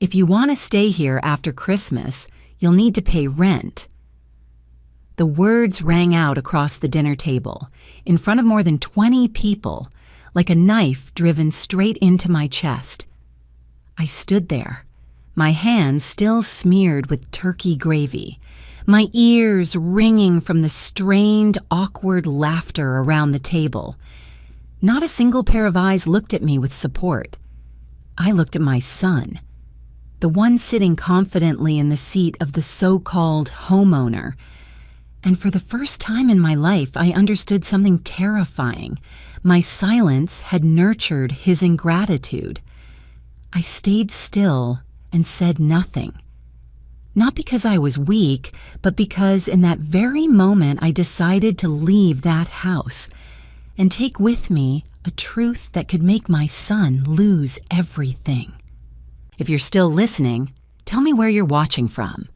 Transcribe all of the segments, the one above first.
If you want to stay here after Christmas, you'll need to pay rent." The words rang out across the dinner table, in front of more than 20 people, like a knife driven straight into my chest. I stood there, my hands still smeared with turkey gravy, my ears ringing from the strained, awkward laughter around the table. Not a single pair of eyes looked at me with support. I looked at my son, the one sitting confidently in the seat of the so-called homeowner. And for the first time in my life, I understood something terrifying. My silence had nurtured his ingratitude. I stayed still and said nothing. Not because I was weak, but because in that very moment I decided to leave that house and take with me a truth that could make my son lose everything. If you're still listening, tell me where you're watching from.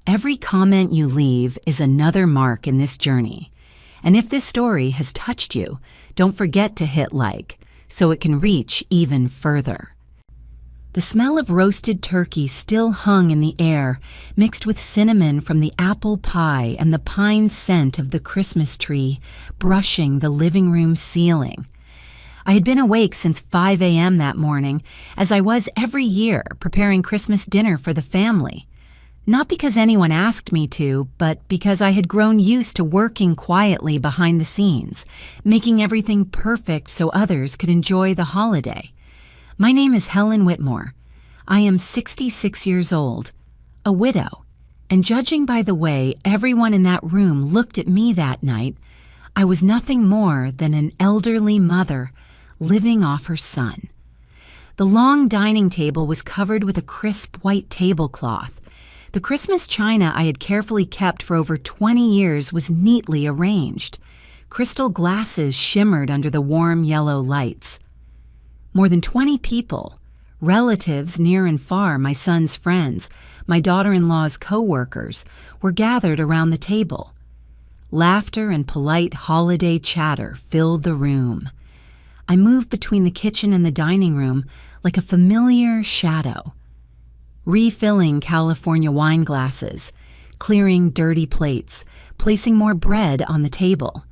Every comment you leave is another mark in this journey. And if this story has touched you, don't forget to hit like so it can reach even further. The smell of roasted turkey still hung in the air, mixed with cinnamon from the apple pie and the pine scent of the Christmas tree brushing the living room ceiling. I had been awake since 5 a.m. that morning, as I was every year preparing Christmas dinner for the family. Not because anyone asked me to, but because I had grown used to working quietly behind the scenes, making everything perfect so others could enjoy the holiday. My name is Helen Whitmore. I am 66 years old, a widow, and judging by the way everyone in that room looked at me that night, I was nothing more than an elderly mother living off her son. The long dining table was covered with a crisp white tablecloth. The Christmas china I had carefully kept for over 20 years was neatly arranged. Crystal glasses shimmered under the warm yellow lights. More than 20 people, relatives near and far, my son's friends, my daughter-in-law's co-workers, were gathered around the table. Laughter and polite holiday chatter filled the room. I moved between the kitchen and the dining room like a familiar shadow, refilling California wine glasses, clearing dirty plates, placing more bread on the table.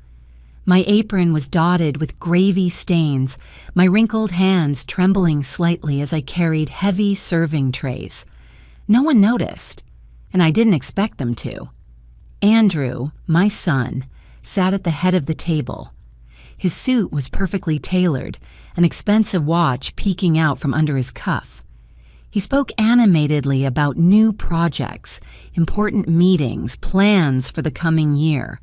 My apron was dotted with gravy stains, my wrinkled hands trembling slightly as I carried heavy serving trays. No one noticed, and I didn't expect them to. Andrew, my son, sat at the head of the table. His suit was perfectly tailored, an expensive watch peeking out from under his cuff. He spoke animatedly about new projects, important meetings, plans for the coming year.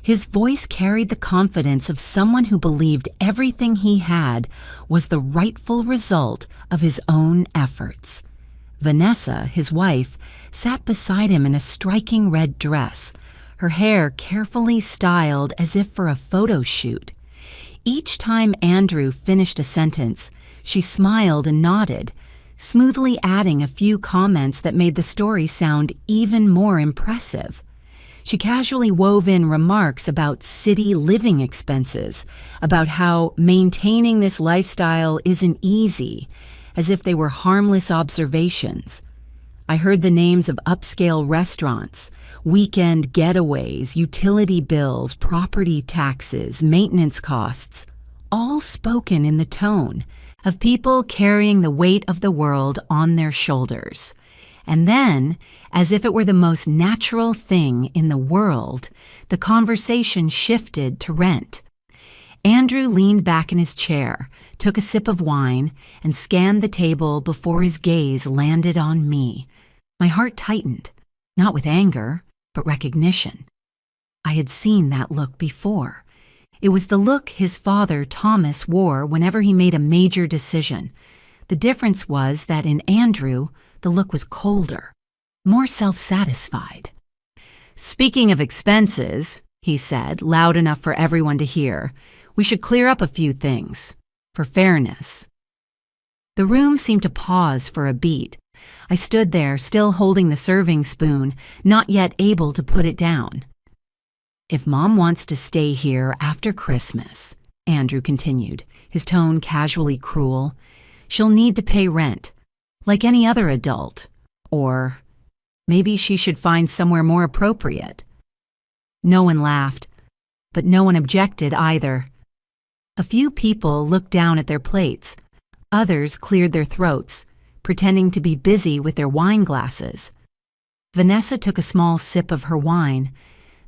His voice carried the confidence of someone who believed everything he had was the rightful result of his own efforts. Vanessa, his wife, sat beside him in a striking red dress, her hair carefully styled as if for a photo shoot. Each time Andrew finished a sentence, she smiled and nodded, smoothly adding a few comments that made the story sound even more impressive. She casually wove in remarks about city living expenses, about how maintaining this lifestyle isn't easy, as if they were harmless observations. I heard the names of upscale restaurants, weekend getaways, utility bills, property taxes, maintenance costs, all spoken in the tone of people carrying the weight of the world on their shoulders. And then, as if it were the most natural thing in the world, the conversation shifted to rent. Andrew leaned back in his chair, took a sip of wine, and scanned the table before his gaze landed on me. My heart tightened, not with anger, but recognition. I had seen that look before. It was the look his father, Thomas, wore whenever he made a major decision. The difference was that in Andrew, the look was colder, more self-satisfied. "Speaking of expenses," he said, loud enough for everyone to hear, "we should clear up a few things, for fairness." The room seemed to pause for a beat. I stood there, still holding the serving spoon, not yet able to put it down. "If Mom wants to stay here after Christmas," Andrew continued, his tone casually cruel, "she'll need to pay rent. like any other adult, or maybe she should find somewhere more appropriate. No one laughed, but no one objected either. A few people looked down at their plates. Others cleared their throats, pretending to be busy with their wine glasses. Vanessa took a small sip of her wine,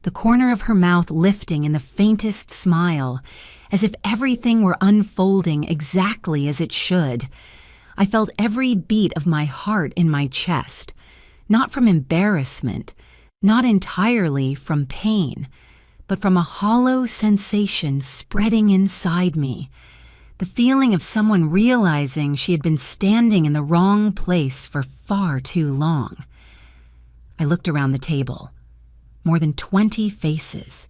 the corner of her mouth lifting in the faintest smile, as if everything were unfolding exactly as it should. I felt every beat of my heart in my chest, not from embarrassment, not entirely from pain, but from a hollow sensation spreading inside me, the feeling of someone realizing she had been standing in the wrong place for far too long. I looked around the table. More than 20 faces.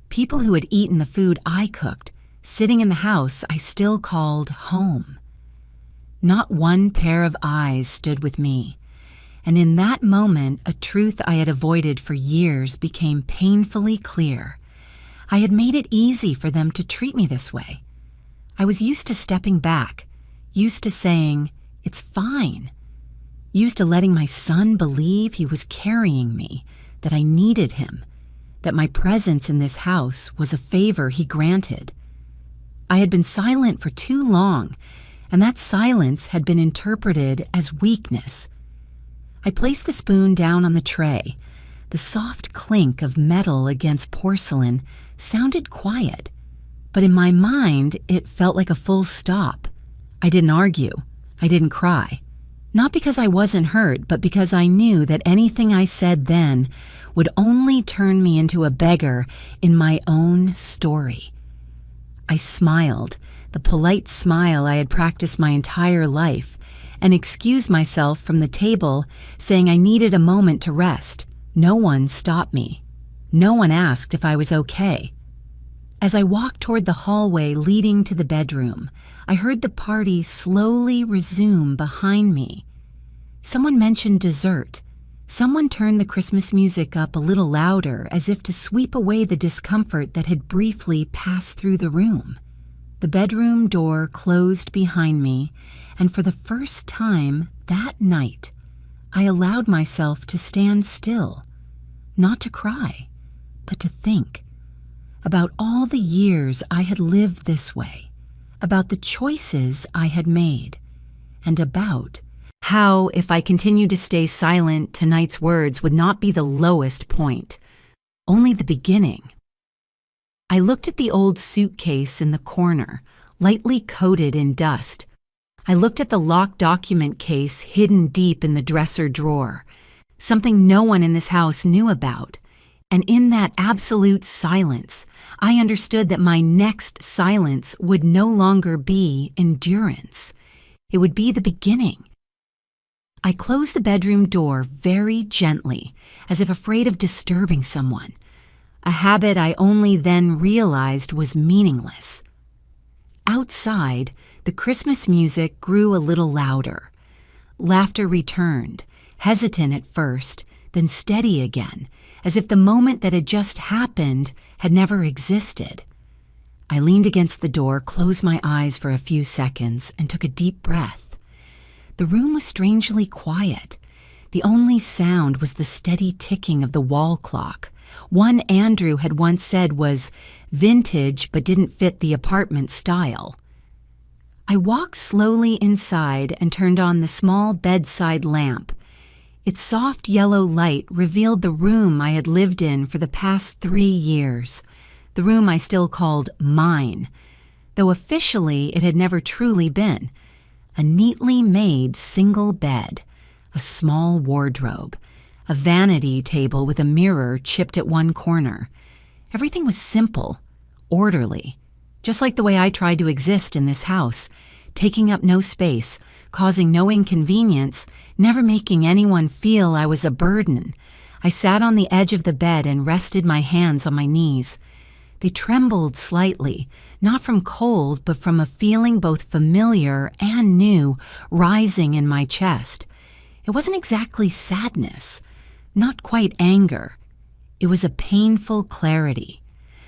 People who had eaten the food I cooked, sitting in the house I still called home. Not one pair of eyes stood with me, and in that moment a truth I had avoided for years became painfully clear. I had made it easy for them to treat me this way. I was used to stepping back, used to saying, "It's fine," used to letting my son believe he was carrying me, that I needed him, that my presence in this house was a favor he granted. I had been silent for too long, and that silence had been interpreted as weakness. I placed the spoon down on the tray. The soft clink of metal against porcelain sounded quiet, but in my mind it felt like a full stop. I didn't argue. I didn't cry. Not because I wasn't hurt, but because I knew that anything I said then would only turn me into a beggar in my own story. I smiled, the polite smile I had practiced my entire life, and excused myself from the table, saying I needed a moment to rest. No one stopped me. No one asked if I was okay. As I walked toward the hallway leading to the bedroom, I heard the party slowly resume behind me. Someone mentioned dessert. Someone turned the Christmas music up a little louder, as if to sweep away the discomfort that had briefly passed through the room. The bedroom door closed behind me, and for the first time that night, I allowed myself to stand still, not to cry, but to think about all the years I had lived this way, about the choices I had made, and about how, if I continued to stay silent, tonight's words would not be the lowest point, only the beginning. I looked at the old suitcase in the corner, lightly coated in dust. I looked at the locked document case hidden deep in the dresser drawer, something no one in this house knew about. And in that absolute silence, I understood that my next silence would no longer be endurance. It would be the beginning. I closed the bedroom door very gently, as if afraid of disturbing someone, a habit I only then realized was meaningless. Outside, the Christmas music grew a little louder. Laughter returned, hesitant at first, then steady again, as if the moment that had just happened had never existed. I leaned against the door, closed my eyes for a few seconds, and took a deep breath. The room was strangely quiet. The only sound was the steady ticking of the wall clock. One Andrew had once said was vintage but didn't fit the apartment style. I walked slowly inside and turned on the small bedside lamp. Its soft yellow light revealed the room I had lived in for the past 3 years, the room I still called mine, though officially it had never truly been. A neatly made single bed, a small wardrobe, a vanity table with a mirror chipped at one corner. Everything was simple, orderly, just like the way I tried to exist in this house, taking up no space, causing no inconvenience, never making anyone feel I was a burden. I sat on the edge of the bed and rested my hands on my knees. They trembled slightly, not from cold, but from a feeling both familiar and new rising in my chest. It wasn't exactly sadness, not quite anger. It was a painful clarity,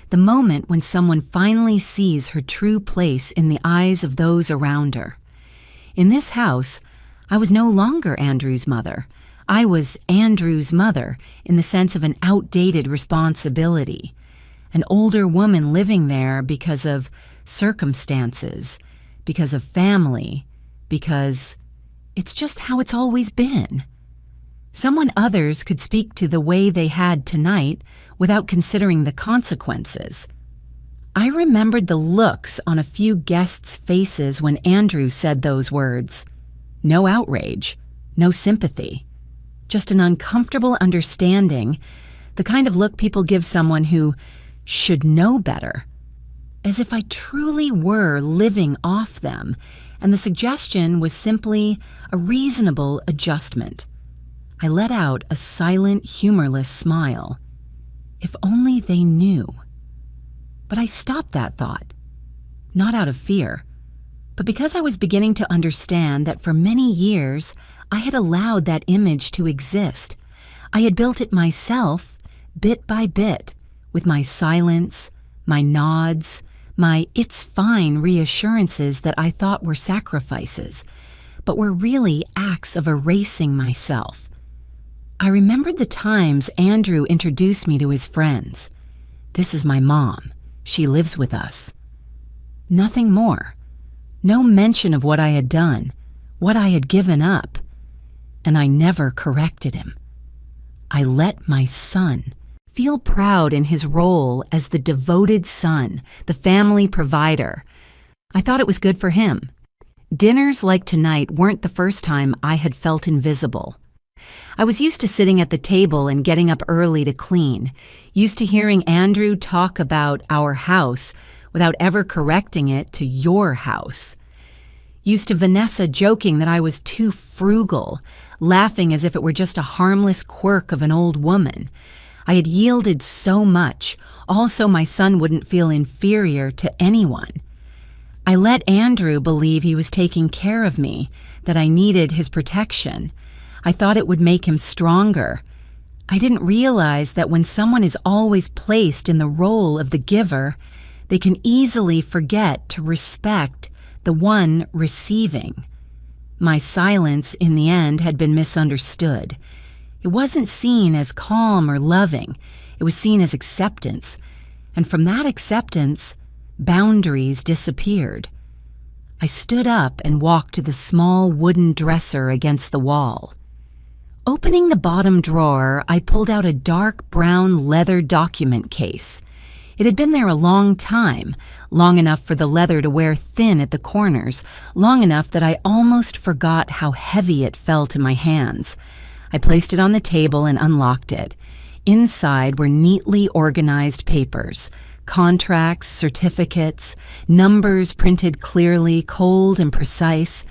the moment when someone finally sees her true place in the eyes of those around her. In this house, I was no longer Andrew's mother. I was Andrew's mother in the sense of an outdated responsibility, an older woman living there because of circumstances, because of family, because it's just how it's always been. Someone others could speak to the way they had tonight without considering the consequences. I remembered the looks on a few guests' faces when Andrew said those words. No outrage, no sympathy, just an uncomfortable understanding, the kind of look people give someone who should know better, as if I truly were living off them, and the suggestion was simply a reasonable adjustment. I let out a silent, humorless smile. If only they knew. But I stopped that thought, not out of fear, but because I was beginning to understand that for many years I had allowed that image to exist. I had built it myself, bit by bit, with my silence, my nods, my "it's fine" reassurances that I thought were sacrifices, but were really acts of erasing myself. I remembered the times Andrew introduced me to his friends. This is my mom. She lives with us. Nothing more. No mention of what I had done, what I had given up. And I never corrected him. I let my son feel proud in his role as the devoted son, the family provider. I thought it was good for him. Dinners like tonight weren't the first time I had felt invisible. I was used to sitting at the table and getting up early to clean, used to hearing Andrew talk about our house without ever correcting it to your house. Used to Vanessa joking that I was too frugal, laughing as if it were just a harmless quirk of an old woman. I had yielded so much, all so my son wouldn't feel inferior to anyone. I let Andrew believe he was taking care of me, that I needed his protection. I thought it would make him stronger. I didn't realize that when someone is always placed in the role of the giver, they can easily forget to respect the one receiving. My silence, in the end, had been misunderstood. It wasn't seen as calm or loving. It was seen as acceptance. And from that acceptance, boundaries disappeared. I stood up and walked to the small wooden dresser against the wall. Opening the bottom drawer, I pulled out a dark brown leather document case. It had been there a long time, long enough for the leather to wear thin at the corners, long enough that I almost forgot how heavy it felt in my hands. I placed it on the table and unlocked it. Inside were neatly organized papers, contracts, certificates, numbers printed clearly, cold and precise,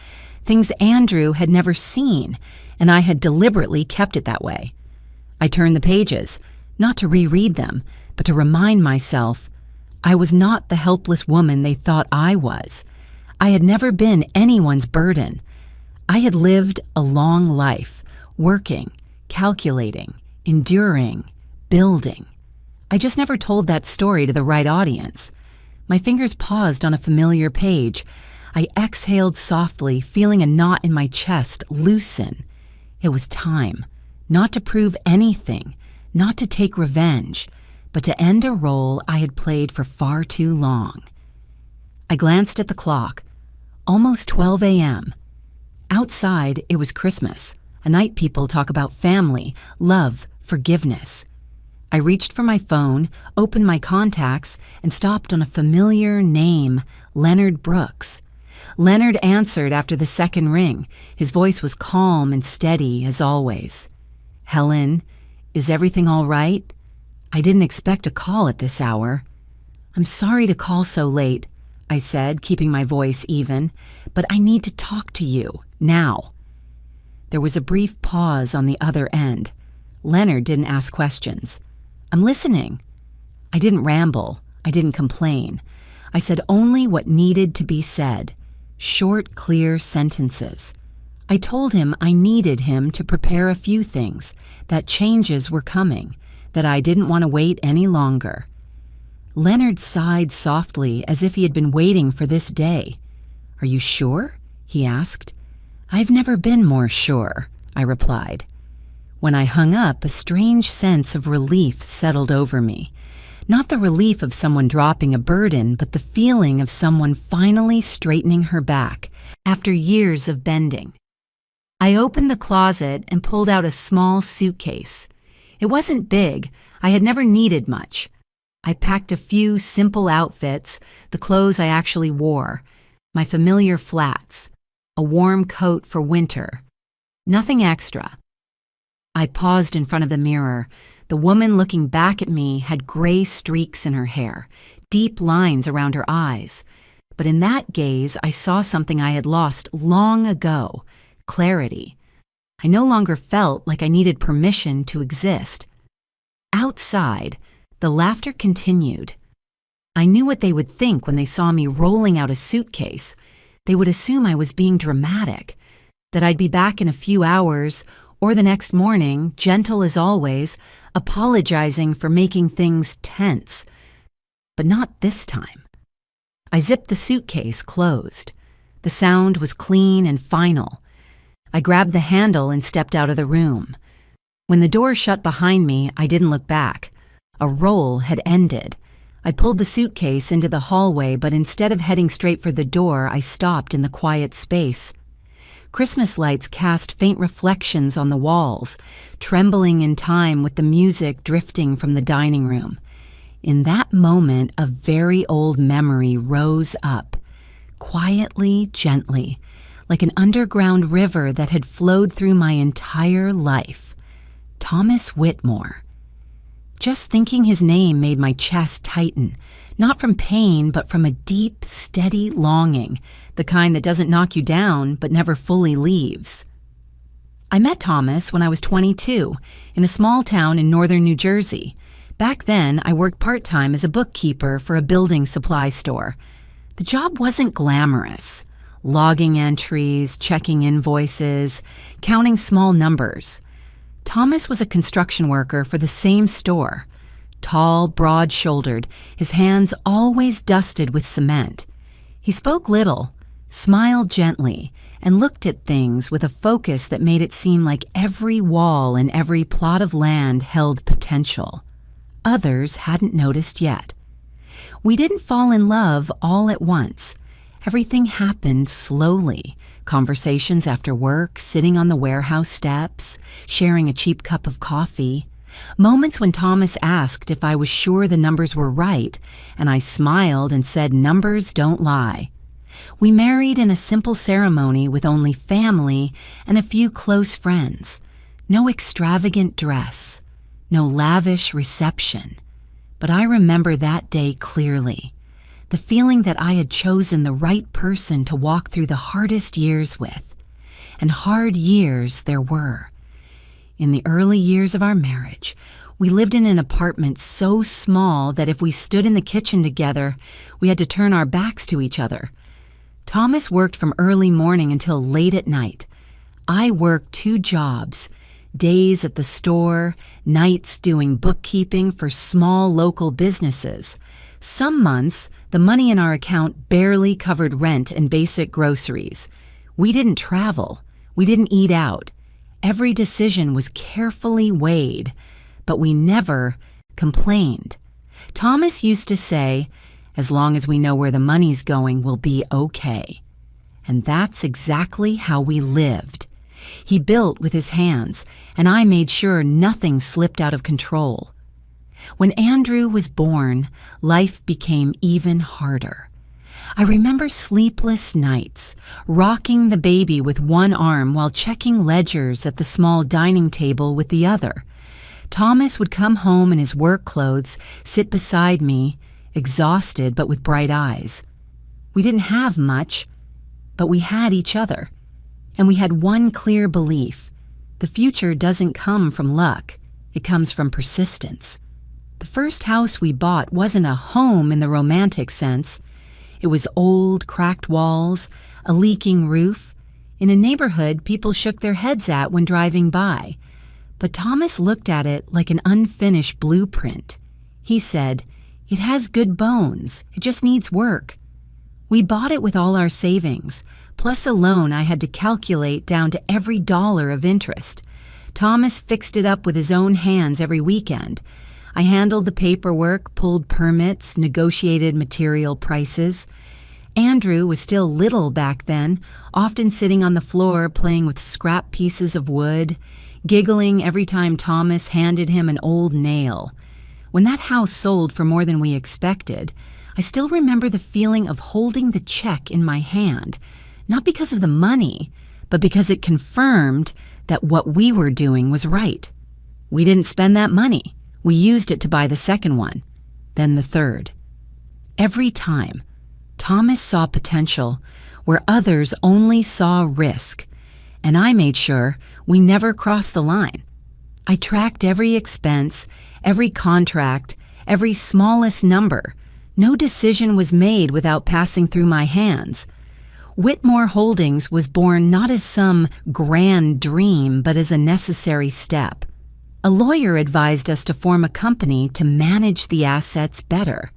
things Andrew had never seen, and I had deliberately kept it that way. I turned the pages, not to reread them, but to remind myself I was not the helpless woman they thought I was. I had never been anyone's burden. I had lived a long life, working, calculating, enduring, building. I just never told that story to the right audience. My fingers paused on a familiar page. I exhaled softly, feeling a knot in my chest loosen. It was time, not to prove anything, not to take revenge, but to end a role I had played for far too long. I glanced at the clock. Almost 12 a.m. Outside, it was Christmas, a night people talk about family, love, forgiveness. I reached for my phone, opened my contacts, and stopped on a familiar name, Leonard Brooks. Leonard answered after the second ring. His voice was calm and steady as always. "Helen, is everything all right? I didn't expect a call at this hour." "I'm sorry to call so late," I said, keeping my voice even, "but I need to talk to you, now." There was a brief pause on the other end. Leonard didn't ask questions. "I'm listening." I didn't ramble. I didn't complain. I said only what needed to be said. Short, clear sentences. I told him I needed him to prepare a few things, that changes were coming, that I didn't want to wait any longer. Leonard sighed softly as if he had been waiting for this day. "Are you sure?" he asked. "I've never been more sure," I replied. When I hung up, a strange sense of relief settled over me. Not the relief of someone dropping a burden, but the feeling of someone finally straightening her back after years of bending. I opened the closet and pulled out a small suitcase. It wasn't big. I had never needed much. I packed a few simple outfits, the clothes I actually wore, my familiar flats, a warm coat for winter. Nothing extra. I paused in front of the mirror. The woman looking back at me had gray streaks in her hair, deep lines around her eyes. But in that gaze, I saw something I had lost long ago: clarity. I no longer felt like I needed permission to exist. Outside, the laughter continued. I knew what they would think when they saw me rolling out a suitcase. They would assume I was being dramatic, that I'd be back in a few hours or the next morning, gentle as always, apologizing for making things tense. But not this time. I zipped the suitcase closed. The sound was clean and final. I grabbed the handle and stepped out of the room. When the door shut behind me, I didn't look back. A roll had ended. I pulled the suitcase into the hallway, but instead of heading straight for the door, I stopped in the quiet space. Christmas lights cast faint reflections on the walls, trembling in time with the music drifting from the dining room. In that moment, a very old memory rose up, quietly, gently, like an underground river that had flowed through my entire life. Thomas Whitmore. Just thinking his name made my chest tighten, not from pain, but from a deep, steady longing, the kind that doesn't knock you down but never fully leaves. I met Thomas when I was 22, in a small town in northern New Jersey. Back then, I worked part-time as a bookkeeper for a building supply store. The job wasn't glamorous. Logging entries, checking invoices, counting small numbers. Thomas was a construction worker for the same store. Tall, broad-shouldered, his hands always dusted with cement. He spoke little, smiled gently, and looked at things with a focus that made it seem like every wall and every plot of land held potential. Others hadn't noticed yet. We didn't fall in love all at once. Everything happened slowly. Conversations after work, sitting on the warehouse steps, sharing a cheap cup of coffee. Moments when Thomas asked if I was sure the numbers were right, and I smiled and said numbers don't lie. We married in a simple ceremony with only family and a few close friends. No extravagant dress, no lavish reception. But I remember that day clearly. The feeling that I had chosen the right person to walk through the hardest years with. And hard years there were. In the early years of our marriage, we lived in an apartment so small that if we stood in the kitchen together, we had to turn our backs to each other. Thomas worked from early morning until late at night. I worked 2 jobs, days at the store, nights doing bookkeeping for small local businesses. Some months, the money in our account barely covered rent and basic groceries. We didn't travel. We didn't eat out. Every decision was carefully weighed, but we never complained. Thomas used to say, "As long as we know where the money's going, we'll be okay." And that's exactly how we lived. He built with his hands, and I made sure nothing slipped out of control. When Andrew was born, life became even harder. I remember sleepless nights, rocking the baby with one arm while checking ledgers at the small dining table with the other. Thomas would come home in his work clothes, sit beside me, exhausted but with bright eyes. We didn't have much, but we had each other. And we had one clear belief: the future doesn't come from luck, it comes from persistence. The first house we bought wasn't a home in the romantic sense. It was old, cracked walls, a leaking roof, in a neighborhood people shook their heads at when driving by. But Thomas looked at it like an unfinished blueprint. He said, "It has good bones, it just needs work." We bought it with all our savings, plus a loan I had to calculate down to every dollar of interest. Thomas fixed it up with his own hands every weekend. I handled the paperwork, pulled permits, negotiated material prices. Andrew was still little back then, often sitting on the floor playing with scrap pieces of wood, giggling every time Thomas handed him an old nail. When that house sold for more than we expected, I still remember the feeling of holding the check in my hand, not because of the money, but because it confirmed that what we were doing was right. We didn't spend that money. We used it to buy the second one, then the third. Every time, Thomas saw potential where others only saw risk, and I made sure we never crossed the line. I tracked every expense, every contract, every smallest number. No decision was made without passing through my hands. Whitmore Holdings was born not as some grand dream, but as a necessary step. A lawyer advised us to form a company to manage the assets better.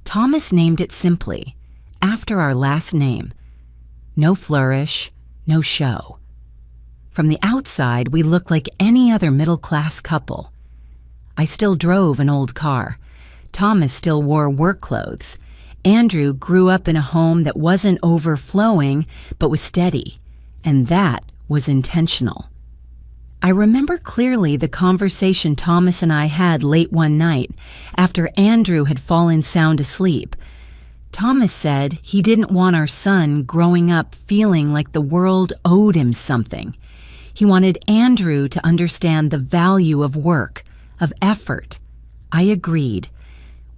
Thomas named it simply, after our last name. No flourish, no show. From the outside, we looked like any other middle-class couple. I still drove an old car. Thomas still wore work clothes. Andrew grew up in a home that wasn't overflowing, but was steady, and that was intentional. I remember clearly the conversation Thomas and I had late one night after Andrew had fallen sound asleep. Thomas said he didn't want our son growing up feeling like the world owed him something. He wanted Andrew to understand the value of work, of effort. I agreed.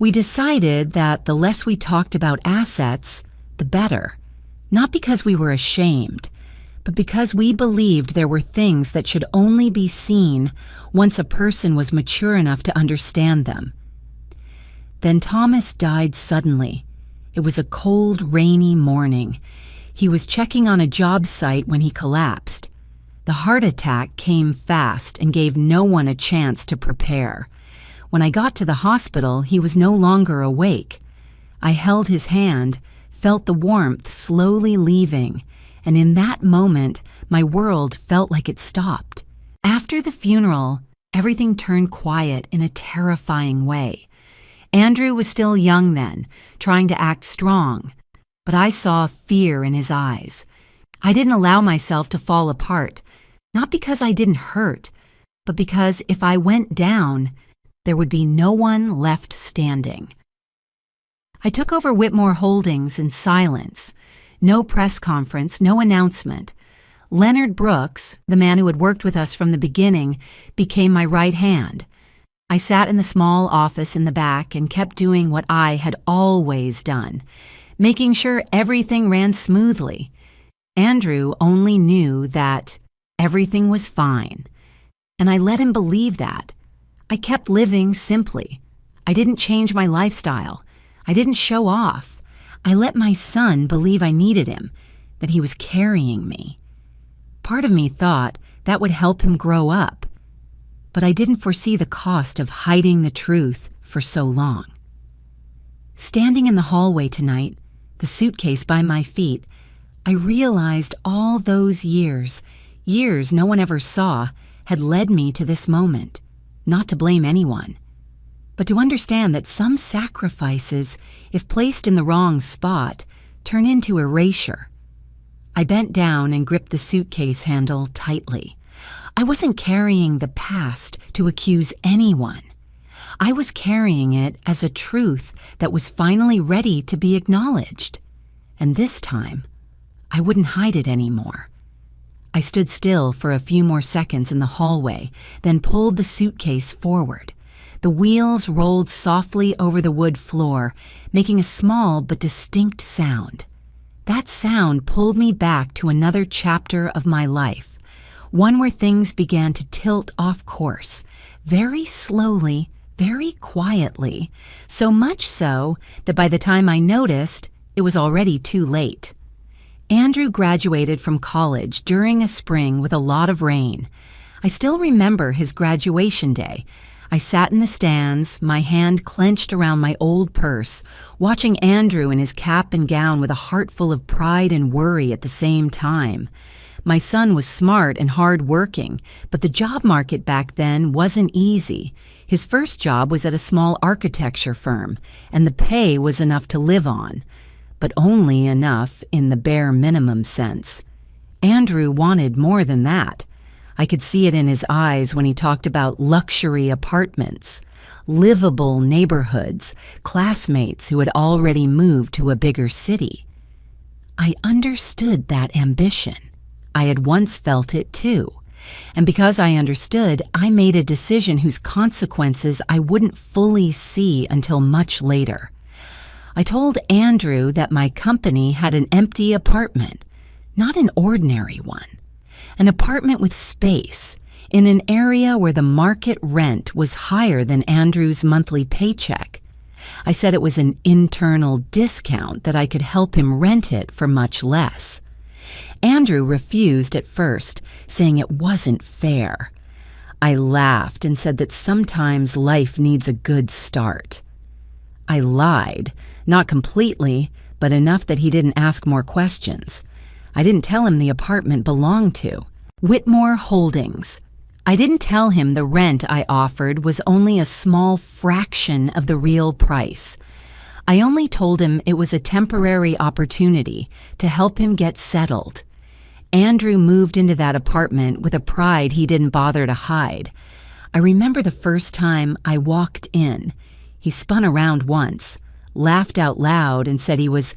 We decided that the less we talked about assets, the better. Not because we were ashamed, but because we believed there were things that should only be seen once a person was mature enough to understand them. Then Thomas died suddenly. It was a cold, rainy morning. He was checking on a job site when he collapsed. The heart attack came fast and gave no one a chance to prepare. When I got to the hospital, he was no longer awake. I held his hand, felt the warmth slowly leaving, and in that moment, my world felt like it stopped. After the funeral, everything turned quiet in a terrifying way. Andrew was still young then, trying to act strong, but I saw fear in his eyes. I didn't allow myself to fall apart, not because I didn't hurt, but because if I went down, there would be no one left standing. I took over Whitmore Holdings in silence. No press conference, no announcement. Leonard Brooks, the man who had worked with us from the beginning, became my right hand. I sat in the small office in the back and kept doing what I had always done, making sure everything ran smoothly. Andrew only knew that everything was fine, and I let him believe that. I kept living simply. I didn't change my lifestyle. I didn't show off. I let my son believe I needed him, that he was carrying me. Part of me thought that would help him grow up, but I didn't foresee the cost of hiding the truth for so long. Standing in the hallway tonight, the suitcase by my feet, I realized all those years no one ever saw, had led me to this moment. Not to blame anyone, but to understand that some sacrifices, if placed in the wrong spot, turn into erasure. I bent down and gripped the suitcase handle tightly. I wasn't carrying the past to accuse anyone. I was carrying it as a truth that was finally ready to be acknowledged. And this time, I wouldn't hide it anymore. I stood still for a few more seconds in the hallway, then pulled the suitcase forward. The wheels rolled softly over the wood floor, making a small but distinct sound. That sound pulled me back to another chapter of my life, one where things began to tilt off course, very slowly, very quietly, so much so that by the time I noticed, it was already too late. Andrew graduated from college during a spring with a lot of rain. I still remember his graduation day. I sat in the stands, my hand clenched around my old purse, watching Andrew in his cap and gown with a heart full of pride and worry at the same time. My son was smart and hard-working, but the job market back then wasn't easy. His first job was at a small architecture firm, and the pay was enough to live on, but only enough in the bare minimum sense. Andrew wanted more than that. I could see it in his eyes when he talked about luxury apartments, livable neighborhoods, classmates who had already moved to a bigger city. I understood that ambition. I had once felt it too. And because I understood, I made a decision whose consequences I wouldn't fully see until much later. I told Andrew that my company had an empty apartment, not an ordinary one. An apartment with space, in an area where the market rent was higher than Andrew's monthly paycheck. I said it was an internal discount that I could help him rent it for much less. Andrew refused at first, saying it wasn't fair. I laughed and said that sometimes life needs a good start. I lied, not completely, but enough that he didn't ask more questions. I didn't tell him the apartment belonged to Whitmore Holdings. I didn't tell him the rent I offered was only a small fraction of the real price. I only told him it was a temporary opportunity to help him get settled. Andrew moved into that apartment with a pride he didn't bother to hide. I remember the first time I walked in. He spun around once, laughed out loud, and said he was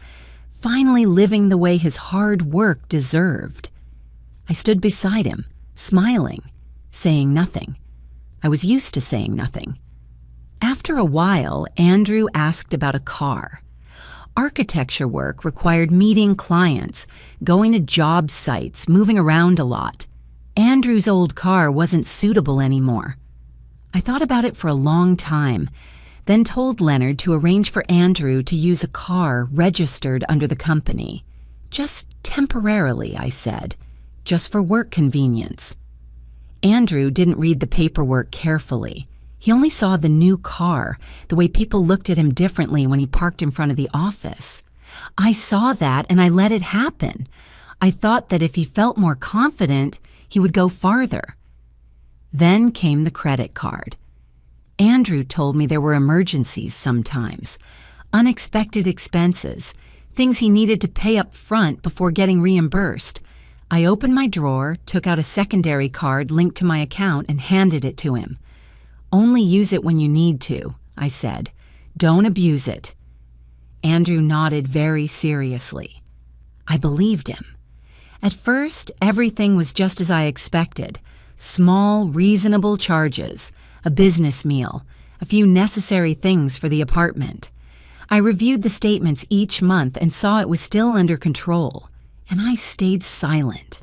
finally living the way his hard work deserved. I stood beside him, smiling, saying nothing. I was used to saying nothing. After a while, Andrew asked about a car. Architecture work required meeting clients, going to job sites, moving around a lot. Andrew's old car wasn't suitable anymore. I thought about it for a long time, then told Leonard to arrange for Andrew to use a car registered under the company. Just temporarily, I said, just for work convenience. Andrew didn't read the paperwork carefully. He only saw the new car, the way people looked at him differently when he parked in front of the office. I saw that and I let it happen. I thought that if he felt more confident, he would go farther. Then came the credit card. Andrew told me there were emergencies sometimes, unexpected expenses, things he needed to pay up front before getting reimbursed. I opened my drawer, took out a secondary card linked to my account, and handed it to him. "Only use it when you need to," I said. "Don't abuse it." Andrew nodded very seriously. I believed him. At first, everything was just as I expected. Small, reasonable charges, a business meal, a few necessary things for the apartment. I reviewed the statements each month and saw it was still under control, and I stayed silent.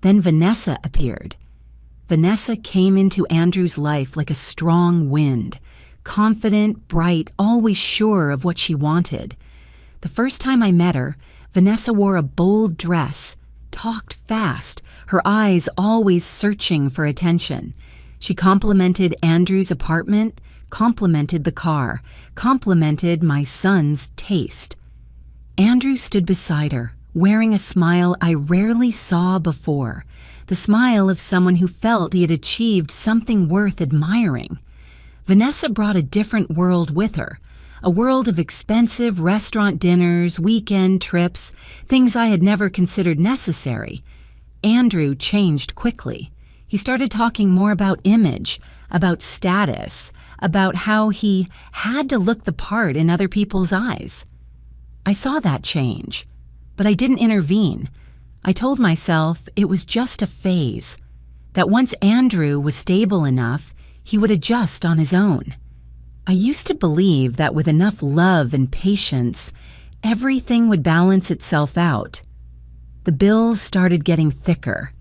Then Vanessa appeared. Vanessa came into Andrew's life like a strong wind, confident, bright, always sure of what she wanted. The first time I met her, Vanessa wore a bold dress, talked fast, her eyes always searching for attention. She complimented Andrew's apartment, complimented the car, complimented my son's taste. Andrew stood beside her, wearing a smile I rarely saw before, the smile of someone who felt he had achieved something worth admiring. Vanessa brought a different world with her, a world of expensive restaurant dinners, weekend trips, things I had never considered necessary. Andrew changed quickly. He started talking more about image, about status, about how he had to look the part in other people's eyes. I saw that change, but I didn't intervene. I told myself it was just a phase, that once Andrew was stable enough, he would adjust on his own. I used to believe that with enough love and patience, everything would balance itself out. The bills started getting thicker.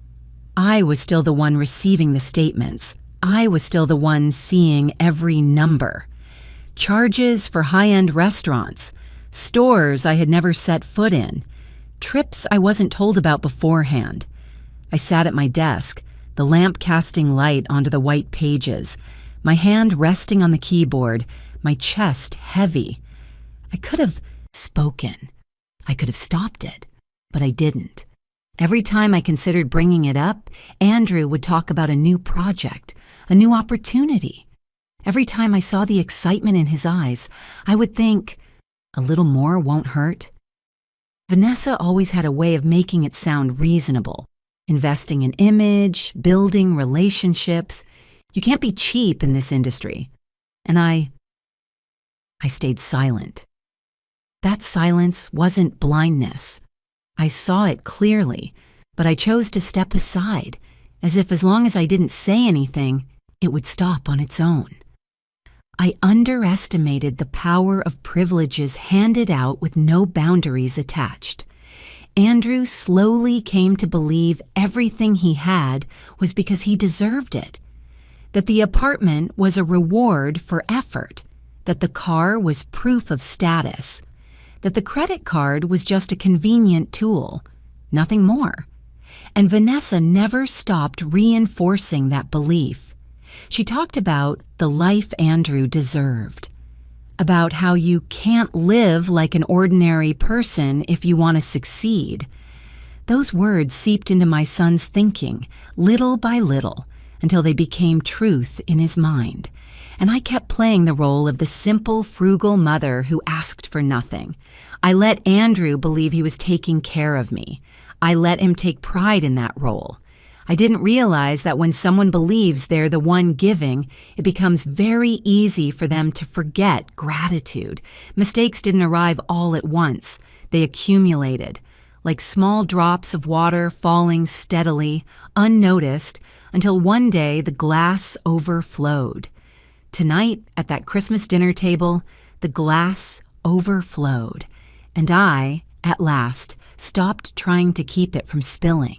I was still the one receiving the statements. I was still the one seeing every number. Charges for high-end restaurants, stores I had never set foot in, trips I wasn't told about beforehand. I sat at my desk, the lamp casting light onto the white pages, my hand resting on the keyboard, my chest heavy. I could have spoken. I could have stopped it, but I didn't. Every time I considered bringing it up, Andrew would talk about a new project, a new opportunity. Every time I saw the excitement in his eyes, I would think, a little more won't hurt. Vanessa always had a way of making it sound reasonable, investing in image, building relationships. You can't be cheap in this industry. And I stayed silent. That silence wasn't blindness. I saw it clearly, but I chose to step aside, as long as I didn't say anything, it would stop on its own. I underestimated the power of privileges handed out with no boundaries attached. Andrew slowly came to believe everything he had was because he deserved it, that the apartment was a reward for effort, that the car was proof of status, that the credit card was just a convenient tool, nothing more. And Vanessa never stopped reinforcing that belief. She talked about the life Andrew deserved, about how you can't live like an ordinary person if you want to succeed. Those words seeped into my son's thinking, little by little, until they became truth in his mind. And I kept playing the role of the simple, frugal mother who asked for nothing. I let Andrew believe he was taking care of me. I let him take pride in that role. I didn't realize that when someone believes they're the one giving, it becomes very easy for them to forget gratitude. Mistakes didn't arrive all at once. They accumulated, like small drops of water falling steadily, unnoticed, until one day the glass overflowed. Tonight, at that Christmas dinner table, the glass overflowed, and I, at last, stopped trying to keep it from spilling.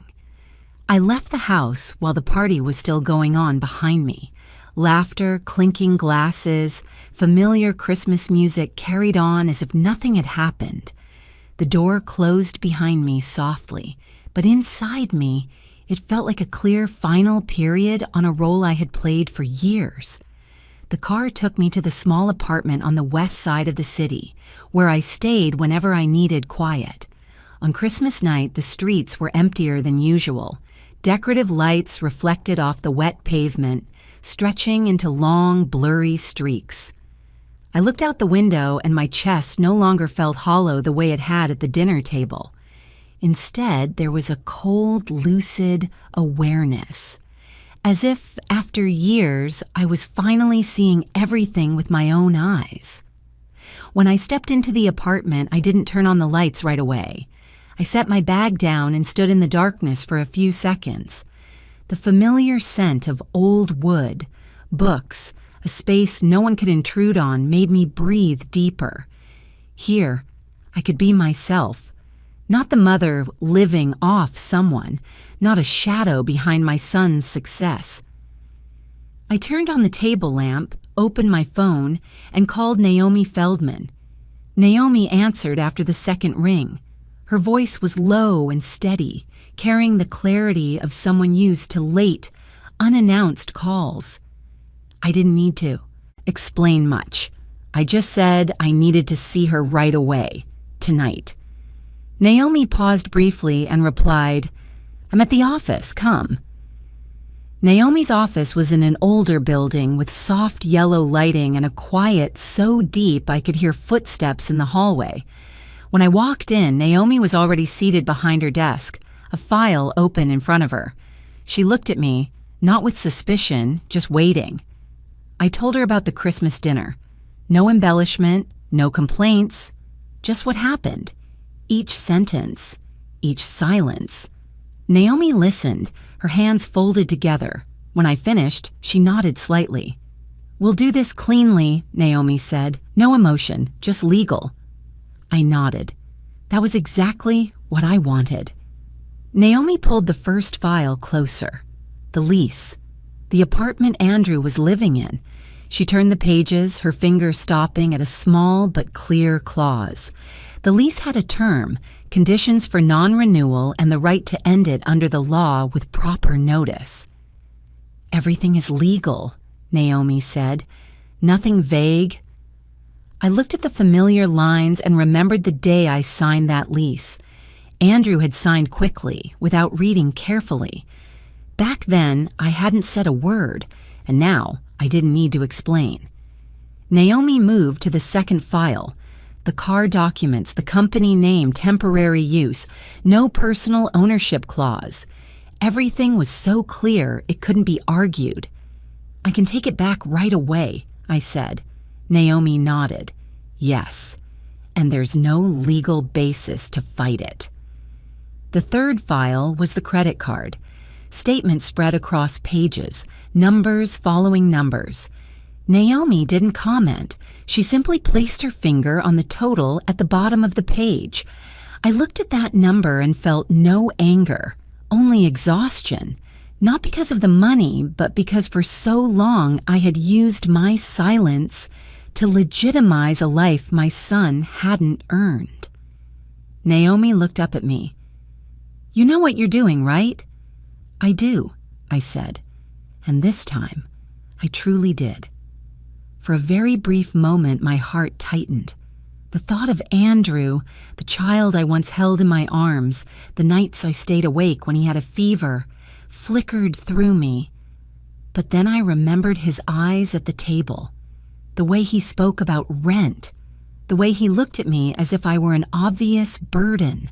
I left the house while the party was still going on behind me. Laughter, clinking glasses, familiar Christmas music carried on as if nothing had happened. The door closed behind me softly, but inside me, it felt like a clear final period on a role I had played for years. The car took me to the small apartment on the west side of the city, where I stayed whenever I needed quiet. On Christmas night, the streets were emptier than usual. Decorative lights reflected off the wet pavement, stretching into long, blurry streaks. I looked out the window and my chest no longer felt hollow the way it had at the dinner table. Instead, there was a cold, lucid awareness. As if, after years, I was finally seeing everything with my own eyes. When I stepped into the apartment, I didn't turn on the lights right away. I set my bag down and stood in the darkness for a few seconds. The familiar scent of old wood, books, a space no one could intrude on made me breathe deeper. Here, I could be myself. Not the mother living off someone, not a shadow behind my son's success. I turned on the table lamp, opened my phone, and called Naomi Feldman. Naomi answered after the second ring. Her voice was low and steady, carrying the clarity of someone used to late, unannounced calls. I didn't need to explain much. I just said I needed to see her right away, tonight. Naomi paused briefly and replied, "I'm at the office, come." Naomi's office was in an older building with soft yellow lighting and a quiet so deep I could hear footsteps in the hallway. When I walked in, Naomi was already seated behind her desk, a file open in front of her. She looked at me, not with suspicion, just waiting. I told her about the Christmas dinner. No embellishment, no complaints, just what happened. Each sentence, each silence. Naomi listened, her hands folded together. When I finished, she nodded slightly. "We'll do this cleanly," Naomi said. "No emotion, just legal." I nodded. That was exactly what I wanted. Naomi pulled the first file closer. The lease. The apartment Andrew was living in. She turned the pages, her finger stopping at a small but clear clause. The lease had a term, conditions for non-renewal, and the right to end it under the law with proper notice. "Everything is legal," Naomi said. Nothing vague. I looked at the familiar lines and remembered the day I signed that lease. Andrew had signed quickly, without reading carefully. Back then, I hadn't said a word, and now I didn't need to explain. Naomi moved to the second file. The car documents, the company name, temporary use, no personal ownership clause. Everything was so clear it couldn't be argued. I can take it back right away, I said. Naomi nodded. Yes, and there's no legal basis to fight it. The third file was the credit card. Statements spread across pages, numbers following numbers. Naomi didn't comment. She simply placed her finger on the total at the bottom of the page. I looked at that number and felt no anger, only exhaustion. Not because of the money, but because for so long I had used my silence to legitimize a life my son hadn't earned. Naomi looked up at me. You know what you're doing, right? I do, I said. And this time, I truly did. For a very brief moment, my heart tightened. The thought of Andrew, the child I once held in my arms, the nights I stayed awake when he had a fever, flickered through me. But then I remembered his eyes at the table, the way he spoke about rent, the way he looked at me as if I were an obvious burden.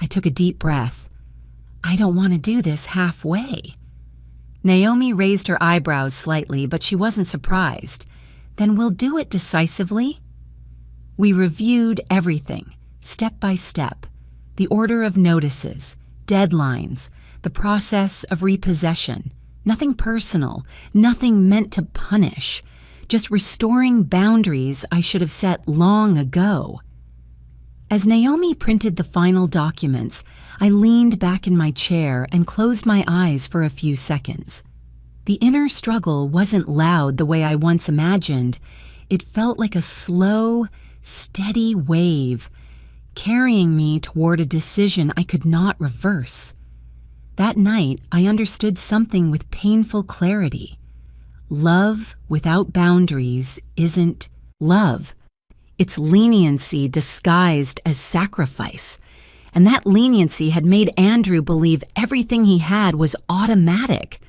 I took a deep breath. I don't want to do this halfway. Naomi raised her eyebrows slightly, but she wasn't surprised. Then we'll do it decisively? We reviewed everything, step by step, the order of notices, deadlines, the process of repossession. Nothing personal, nothing meant to punish, just restoring boundaries I should have set long ago. As Naomi printed the final documents, I leaned back in my chair and closed my eyes for a few seconds. The inner struggle wasn't loud the way I once imagined. It felt like a slow, steady wave, carrying me toward a decision I could not reverse. That night, I understood something with painful clarity. Love without boundaries isn't love. It's leniency disguised as sacrifice. And that leniency had made Andrew believe everything he had was automatic.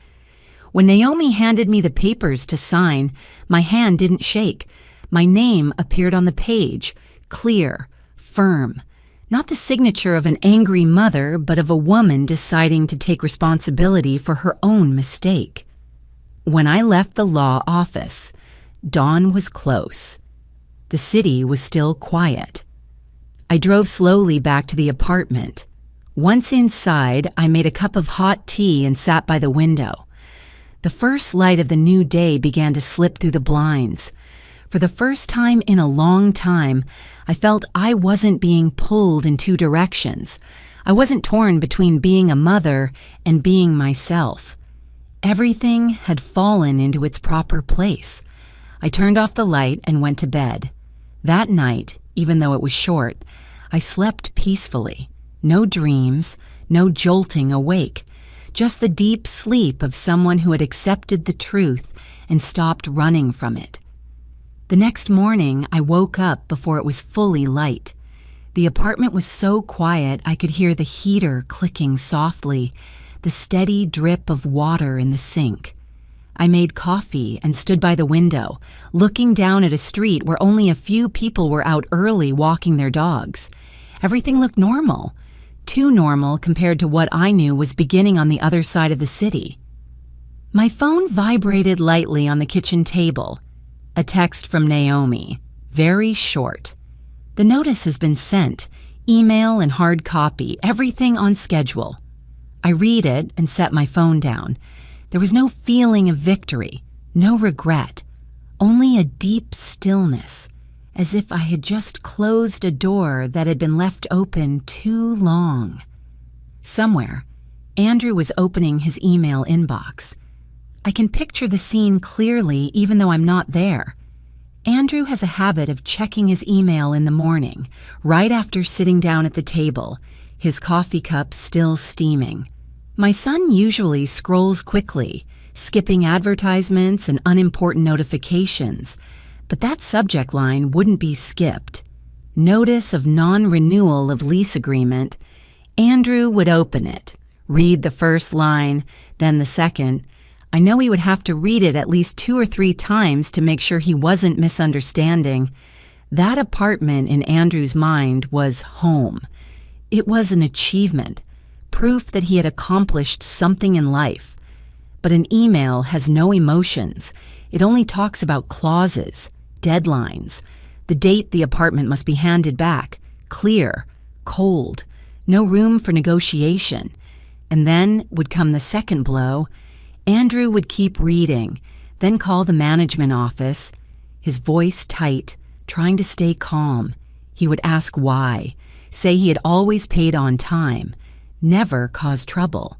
When Naomi handed me the papers to sign, my hand didn't shake. My name appeared on the page, clear, firm. Not the signature of an angry mother, but of a woman deciding to take responsibility for her own mistake. When I left the law office, dawn was close. The city was still quiet. I drove slowly back to the apartment. Once inside, I made a cup of hot tea and sat by the window. The first light of the new day began to slip through the blinds. For the first time in a long time, I felt I wasn't being pulled in two directions. I wasn't torn between being a mother and being myself. Everything had fallen into its proper place. I turned off the light and went to bed. That night, even though it was short, I slept peacefully. No dreams, no jolting awake. Just the deep sleep of someone who had accepted the truth and stopped running from it. The next morning, I woke up before it was fully light. The apartment was so quiet I could hear the heater clicking softly, the steady drip of water in the sink. I made coffee and stood by the window, looking down at a street where only a few people were out early walking their dogs. Everything looked normal. Too normal compared to what I knew was beginning on the other side of the city. My phone vibrated lightly on the kitchen table. A text from Naomi, very short. The notice has been sent, email and hard copy, everything on schedule. I read it and set my phone down. There was no feeling of victory, no regret, only a deep stillness, as if I had just closed a door that had been left open too long. Somewhere, Andrew was opening his email inbox. I can picture the scene clearly even though I'm not there. Andrew has a habit of checking his email in the morning, right after sitting down at the table, his coffee cup still steaming. My son usually scrolls quickly, skipping advertisements and unimportant notifications, but that subject line wouldn't be skipped. Notice of non-renewal of lease agreement. Andrew would open it, read the first line, then the second. I know he would have to read it at least 2 or 3 times to make sure he wasn't misunderstanding. That apartment in Andrew's mind was home. It was an achievement, proof that he had accomplished something in life. But an email has no emotions. It only talks about clauses, deadlines, the date the apartment must be handed back, clear, cold, no room for negotiation. And then would come the second blow. Andrew would keep reading, then call the management office, his voice tight, trying to stay calm. He would ask why, say he had always paid on time, never caused trouble.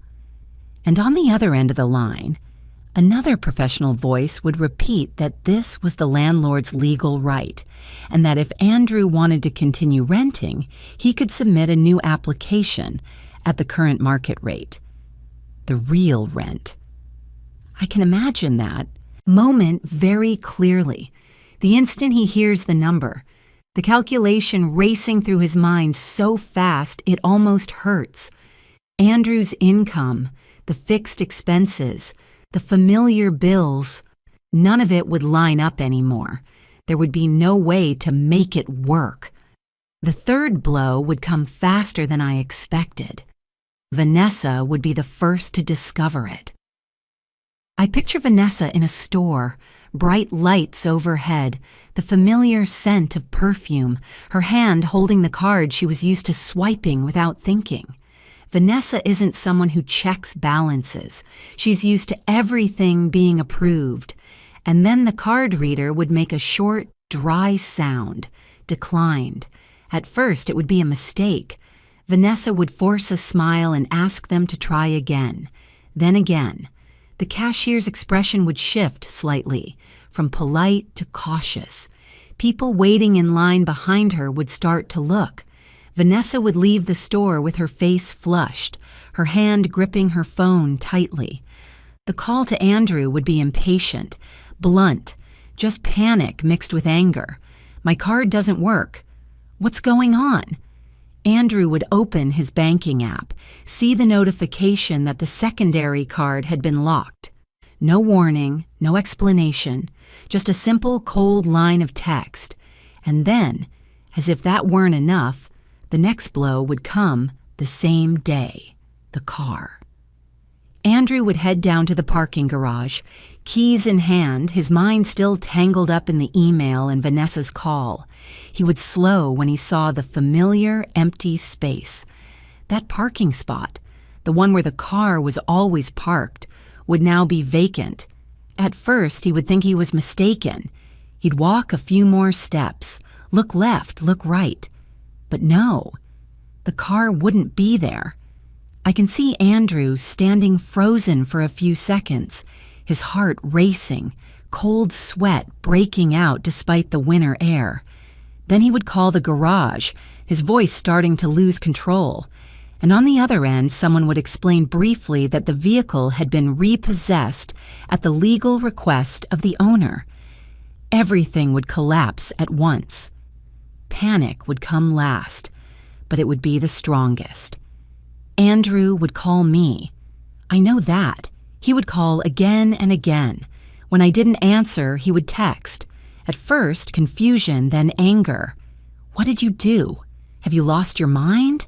And on the other end of the line, another professional voice would repeat that this was the landlord's legal right, and that if Andrew wanted to continue renting, he could submit a new application at the current market rate. The real rent. I can imagine that moment very clearly. The instant he hears the number, the calculation racing through his mind so fast it almost hurts. Andrew's income, the fixed expenses, the familiar bills, none of it would line up anymore. There would be no way to make it work. The third blow would come faster than I expected. Vanessa would be the first to discover it. I picture Vanessa in a store, bright lights overhead, the familiar scent of perfume, her hand holding the card she was used to swiping without thinking. Vanessa isn't someone who checks balances. She's used to everything being approved. And then the card reader would make a short, dry sound, declined. At first, it would be a mistake. Vanessa would force a smile and ask them to try again. Then again. The cashier's expression would shift slightly, from polite to cautious. People waiting in line behind her would start to look. Vanessa would leave the store with her face flushed, her hand gripping her phone tightly. The call to Andrew would be impatient, blunt, just panic mixed with anger. My card doesn't work. What's going on? Andrew would open his banking app, see the notification that the secondary card had been locked. No warning, no explanation, just a simple cold line of text. And then, as if that weren't enough, the next blow would come the same day, the car. Andrew would head down to the parking garage, keys in hand, his mind still tangled up in the email and Vanessa's call. He would slow when he saw the familiar empty space. That parking spot, the one where the car was always parked, would now be vacant. At first, he would think he was mistaken. He'd walk a few more steps, look left, look right. But no, the car wouldn't be there. I can see Andrew standing frozen for a few seconds, his heart racing, cold sweat breaking out despite the winter air. Then he would call the garage, his voice starting to lose control. And on the other end, someone would explain briefly that the vehicle had been repossessed at the legal request of the owner. Everything would collapse at once. Panic would come last, but it would be the strongest. Andrew would call me. I know that. He would call again and again. When I didn't answer, he would text. At first, confusion, then anger. What did you do? Have you lost your mind?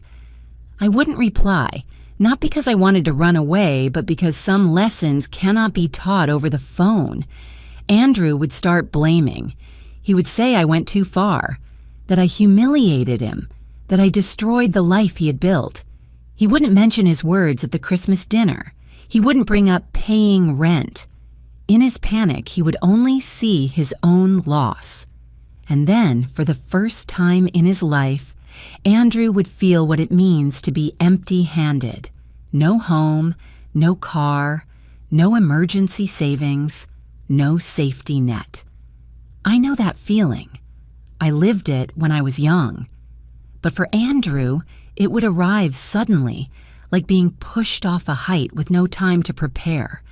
I wouldn't reply, not because I wanted to run away, but because some lessons cannot be taught over the phone. Andrew would start blaming. He would say I went too far, that I humiliated him, that I destroyed the life he had built. He wouldn't mention his words at the Christmas dinner. He wouldn't bring up paying rent. In his panic, he would only see his own loss. And then, for the first time in his life, Andrew would feel what it means to be empty-handed. No home, no car, no emergency savings, no safety net. I know that feeling. I lived it when I was young. But for Andrew, it would arrive suddenly, like being pushed off a height with no time to prepare.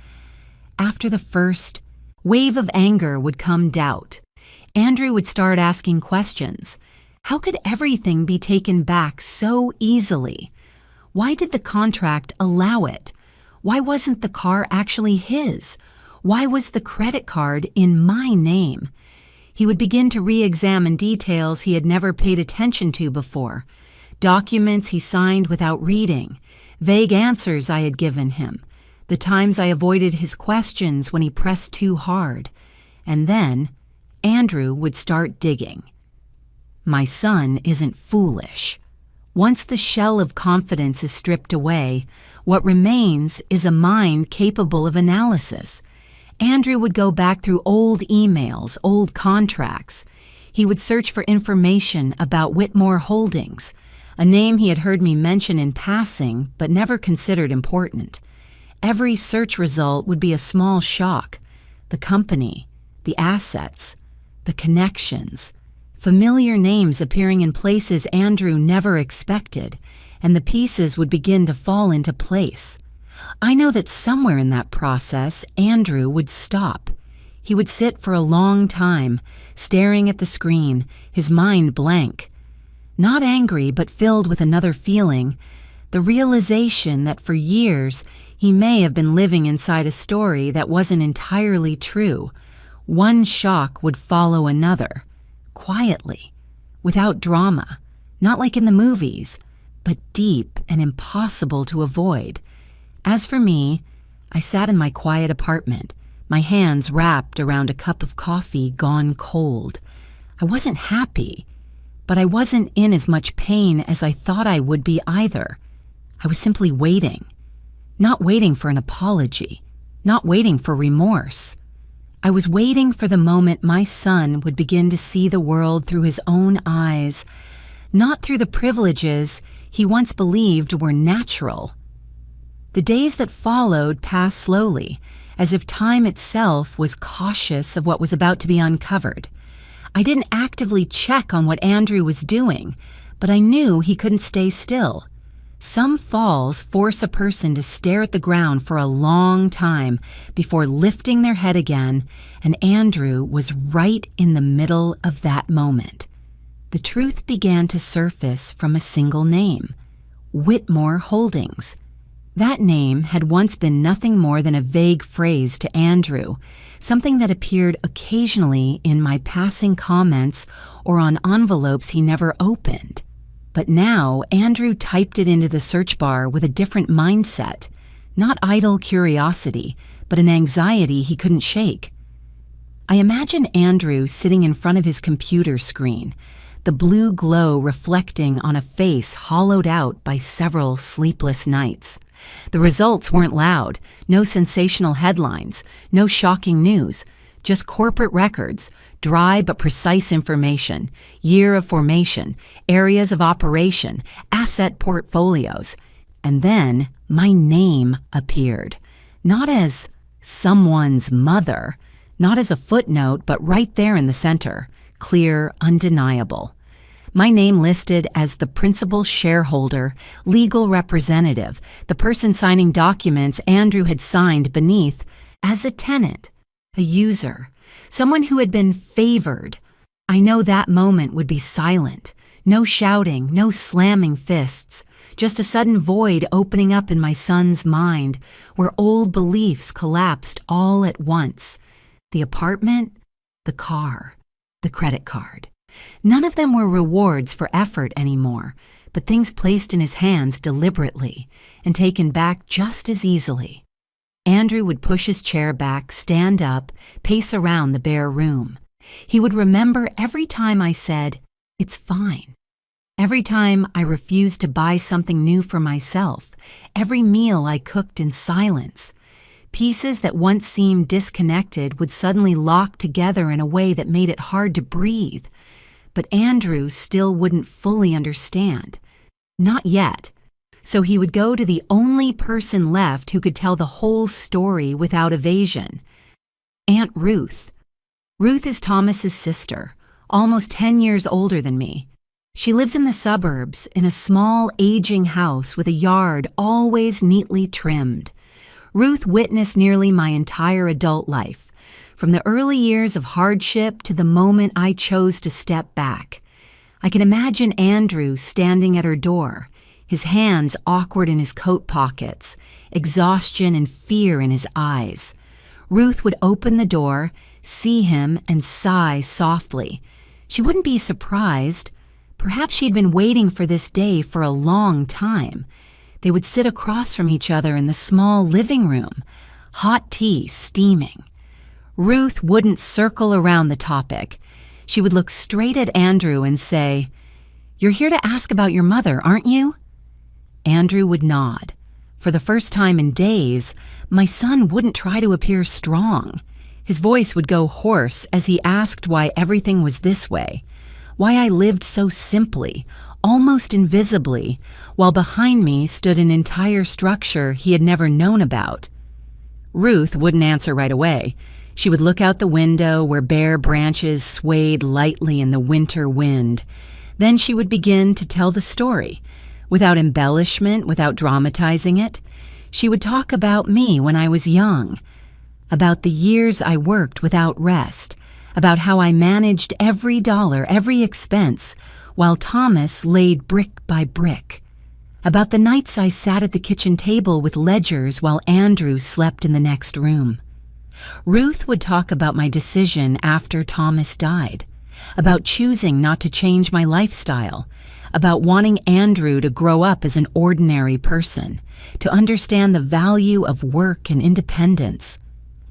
After the first wave of anger would come doubt. Andrew would start asking questions. How could everything be taken back so easily? Why did the contract allow it? Why wasn't the car actually his? Why was the credit card in my name? He would begin to re-examine details he had never paid attention to before. Documents he signed without reading. Vague answers I had given him. The times I avoided his questions when he pressed too hard. And then, Andrew would start digging. My son isn't foolish. Once the shell of confidence is stripped away, what remains is a mind capable of analysis. Andrew would go back through old emails, old contracts. He would search for information about Whitmore Holdings, a name he had heard me mention in passing but never considered important. Every search result would be a small shock. The company, the assets, the connections, familiar names appearing in places Andrew never expected, and the pieces would begin to fall into place. I know that somewhere in that process, Andrew would stop. He would sit for a long time, staring at the screen, his mind blank. Not angry, but filled with another feeling, the realization that for years he may have been living inside a story that wasn't entirely true. One shock would follow another, quietly, without drama, not like in the movies, but deep and impossible to avoid. As for me, I sat in my quiet apartment, my hands wrapped around a cup of coffee gone cold. I wasn't happy, but I wasn't in as much pain as I thought I would be either. I was simply waiting. Not waiting for an apology, not waiting for remorse. I was waiting for the moment my son would begin to see the world through his own eyes, not through the privileges he once believed were natural. The days that followed passed slowly, as if time itself was cautious of what was about to be uncovered. I didn't actively check on what Andrew was doing, but I knew he couldn't stay still. Some falls force a person to stare at the ground for a long time before lifting their head again, and Andrew was right in the middle of that moment. The truth began to surface from a single name, Whitmore Holdings. That name had once been nothing more than a vague phrase to Andrew, something that appeared occasionally in my passing comments or on envelopes he never opened. But now Andrew typed it into the search bar with a different mindset, not idle curiosity, but an anxiety he couldn't shake. I imagine Andrew sitting in front of his computer screen, the blue glow reflecting on a face hollowed out by several sleepless nights. The results weren't loud, no sensational headlines, no shocking news, just corporate records, dry but precise information, year of formation, areas of operation, asset portfolios. And then my name appeared, not as someone's mother, not as a footnote, but right there in the center, clear, undeniable. My name listed as the principal shareholder, legal representative, the person signing documents Andrew had signed beneath, as a tenant, a user, someone who had been favored. I know that moment would be silent, no shouting, no slamming fists, just a sudden void opening up in my son's mind where old beliefs collapsed all at once. The apartment, the car, the credit card. None of them were rewards for effort anymore, but things placed in his hands deliberately and taken back just as easily. Andrew would push his chair back, stand up, pace around the bare room. He would remember every time I said, "It's fine." Every time I refused to buy something new for myself, every meal I cooked in silence. Pieces that once seemed disconnected would suddenly lock together in a way that made it hard to breathe. But Andrew still wouldn't fully understand. Not yet. So he would go to the only person left who could tell the whole story without evasion. Aunt Ruth. Ruth is Thomas's sister, almost 10 years older than me. She lives in the suburbs in a small, aging house with a yard always neatly trimmed. Ruth witnessed nearly my entire adult life, from the early years of hardship to the moment I chose to step back. I can imagine Andrew standing at her door, his hands awkward in his coat pockets, exhaustion and fear in his eyes. Ruth would open the door, see him, and sigh softly. She wouldn't be surprised. Perhaps she'd been waiting for this day for a long time. They would sit across from each other in the small living room, hot tea steaming. Ruth wouldn't circle around the topic. She would look straight at Andrew and say, "You're here to ask about your mother, aren't you?" Andrew would nod. For the first time in days, my son wouldn't try to appear strong. His voice would go hoarse as he asked why everything was this way, why I lived so simply, almost invisibly, while behind me stood an entire structure he had never known about. Ruth wouldn't answer right away. She would look out the window where bare branches swayed lightly in the winter wind. Then she would begin to tell the story, without embellishment, without dramatizing it. She would talk about me when I was young, about the years I worked without rest, about how I managed every dollar, every expense, while Thomas laid brick by brick, about the nights I sat at the kitchen table with ledgers while Andrew slept in the next room. Ruth would talk about my decision after Thomas died, about choosing not to change my lifestyle, about wanting Andrew to grow up as an ordinary person, to understand the value of work and independence,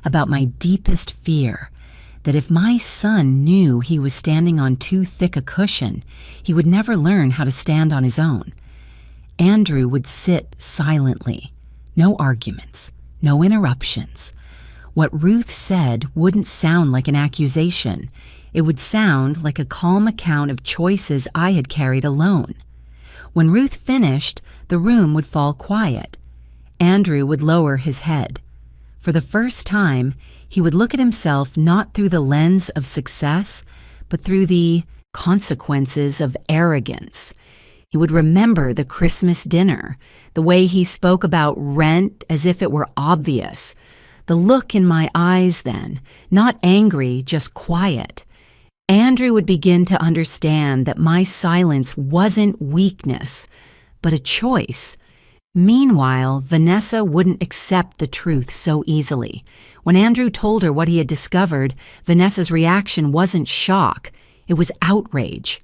about my deepest fear, that if my son knew he was standing on too thick a cushion, he would never learn how to stand on his own. Andrew would sit silently, no arguments, no interruptions. What Ruth said wouldn't sound like an accusation. It would sound like a calm account of choices I had carried alone. When Ruth finished, the room would fall quiet. Andrew would lower his head. For the first time, he would look at himself not through the lens of success, but through the consequences of arrogance. He would remember the Christmas dinner, the way he spoke about rent as if it were obvious, the look in my eyes then, not angry, just quiet. Andrew would begin to understand that my silence wasn't weakness, but a choice. Meanwhile, Vanessa wouldn't accept the truth so easily. When Andrew told her what he had discovered, Vanessa's reaction wasn't shock, it was outrage.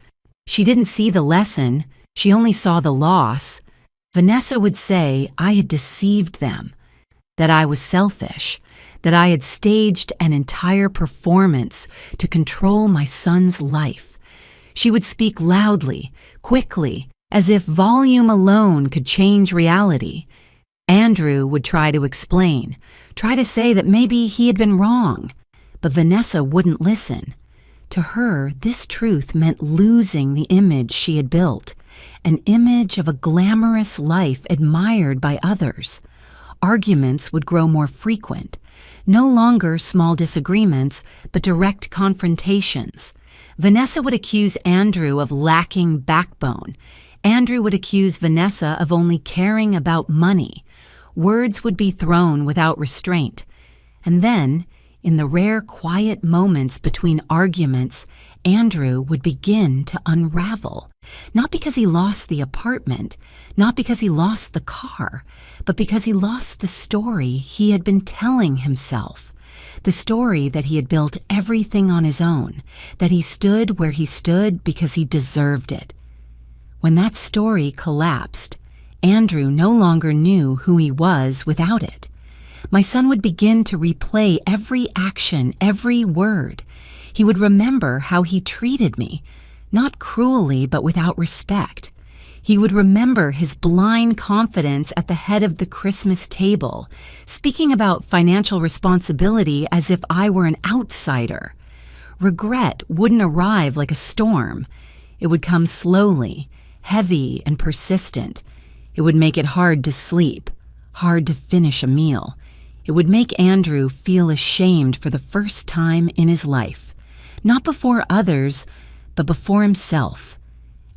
She didn't see the lesson, she only saw the loss. Vanessa would say I had deceived them, that I was selfish, that I had staged an entire performance to control my son's life. She would speak loudly, quickly, as if volume alone could change reality. Andrew would try to explain, try to say that maybe he had been wrong, but Vanessa wouldn't listen. To her, this truth meant losing the image she had built, an image of a glamorous life admired by others. Arguments would grow more frequent, no longer small disagreements, but direct confrontations. Vanessa would accuse Andrew of lacking backbone. Andrew would accuse Vanessa of only caring about money. Words would be thrown without restraint. And then, in the rare quiet moments between arguments, Andrew would begin to unravel. Not because he lost the apartment, not because he lost the car, but because he lost the story he had been telling himself. The story that he had built everything on his own, that he stood where he stood because he deserved it. When that story collapsed, Andrew no longer knew who he was without it. My son would begin to replay every action, every word. He would remember how he treated me, not cruelly but without respect. He would remember his blind confidence at the head of the Christmas table, speaking about financial responsibility as if I were an outsider. Regret wouldn't arrive like a storm. It would come slowly, heavy and persistent. It would make it hard to sleep, hard to finish a meal. It would make Andrew feel ashamed for the first time in his life, not before others, but before himself.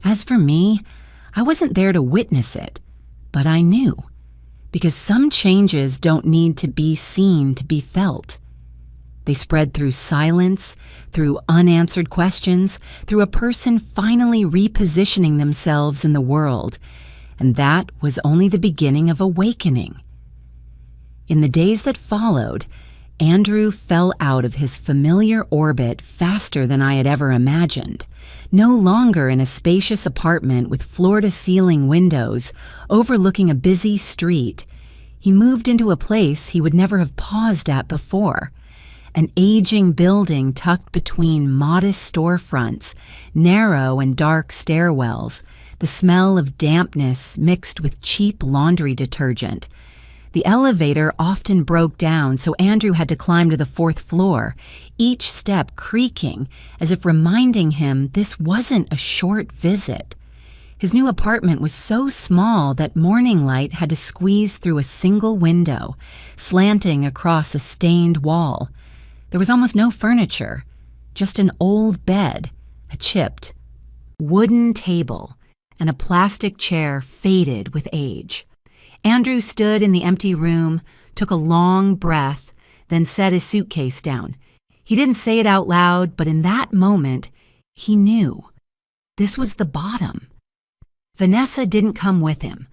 As for me, I wasn't there to witness it, but I knew. because some changes don't need to be seen to be felt. They spread through silence, through unanswered questions, through a person finally repositioning themselves in the world, and that was only the beginning of awakening. In the days that followed, Andrew fell out of his familiar orbit faster than I had ever imagined. No longer in a spacious apartment with floor-to-ceiling windows overlooking a busy street, he moved into a place he would never have paused at before. An aging building tucked between modest storefronts, narrow and dark stairwells, the smell of dampness mixed with cheap laundry detergent. The elevator often broke down, so Andrew had to climb to the 4th floor, each step creaking as if reminding him this wasn't a short visit. His new apartment was so small that morning light had to squeeze through a single window, slanting across a stained wall. There was almost no furniture, just an old bed, a chipped wooden table, and a plastic chair faded with age. Andrew stood in the empty room, took a long breath, then set his suitcase down. He didn't say it out loud, but in that moment, he knew. This was the bottom. Vanessa didn't come with him.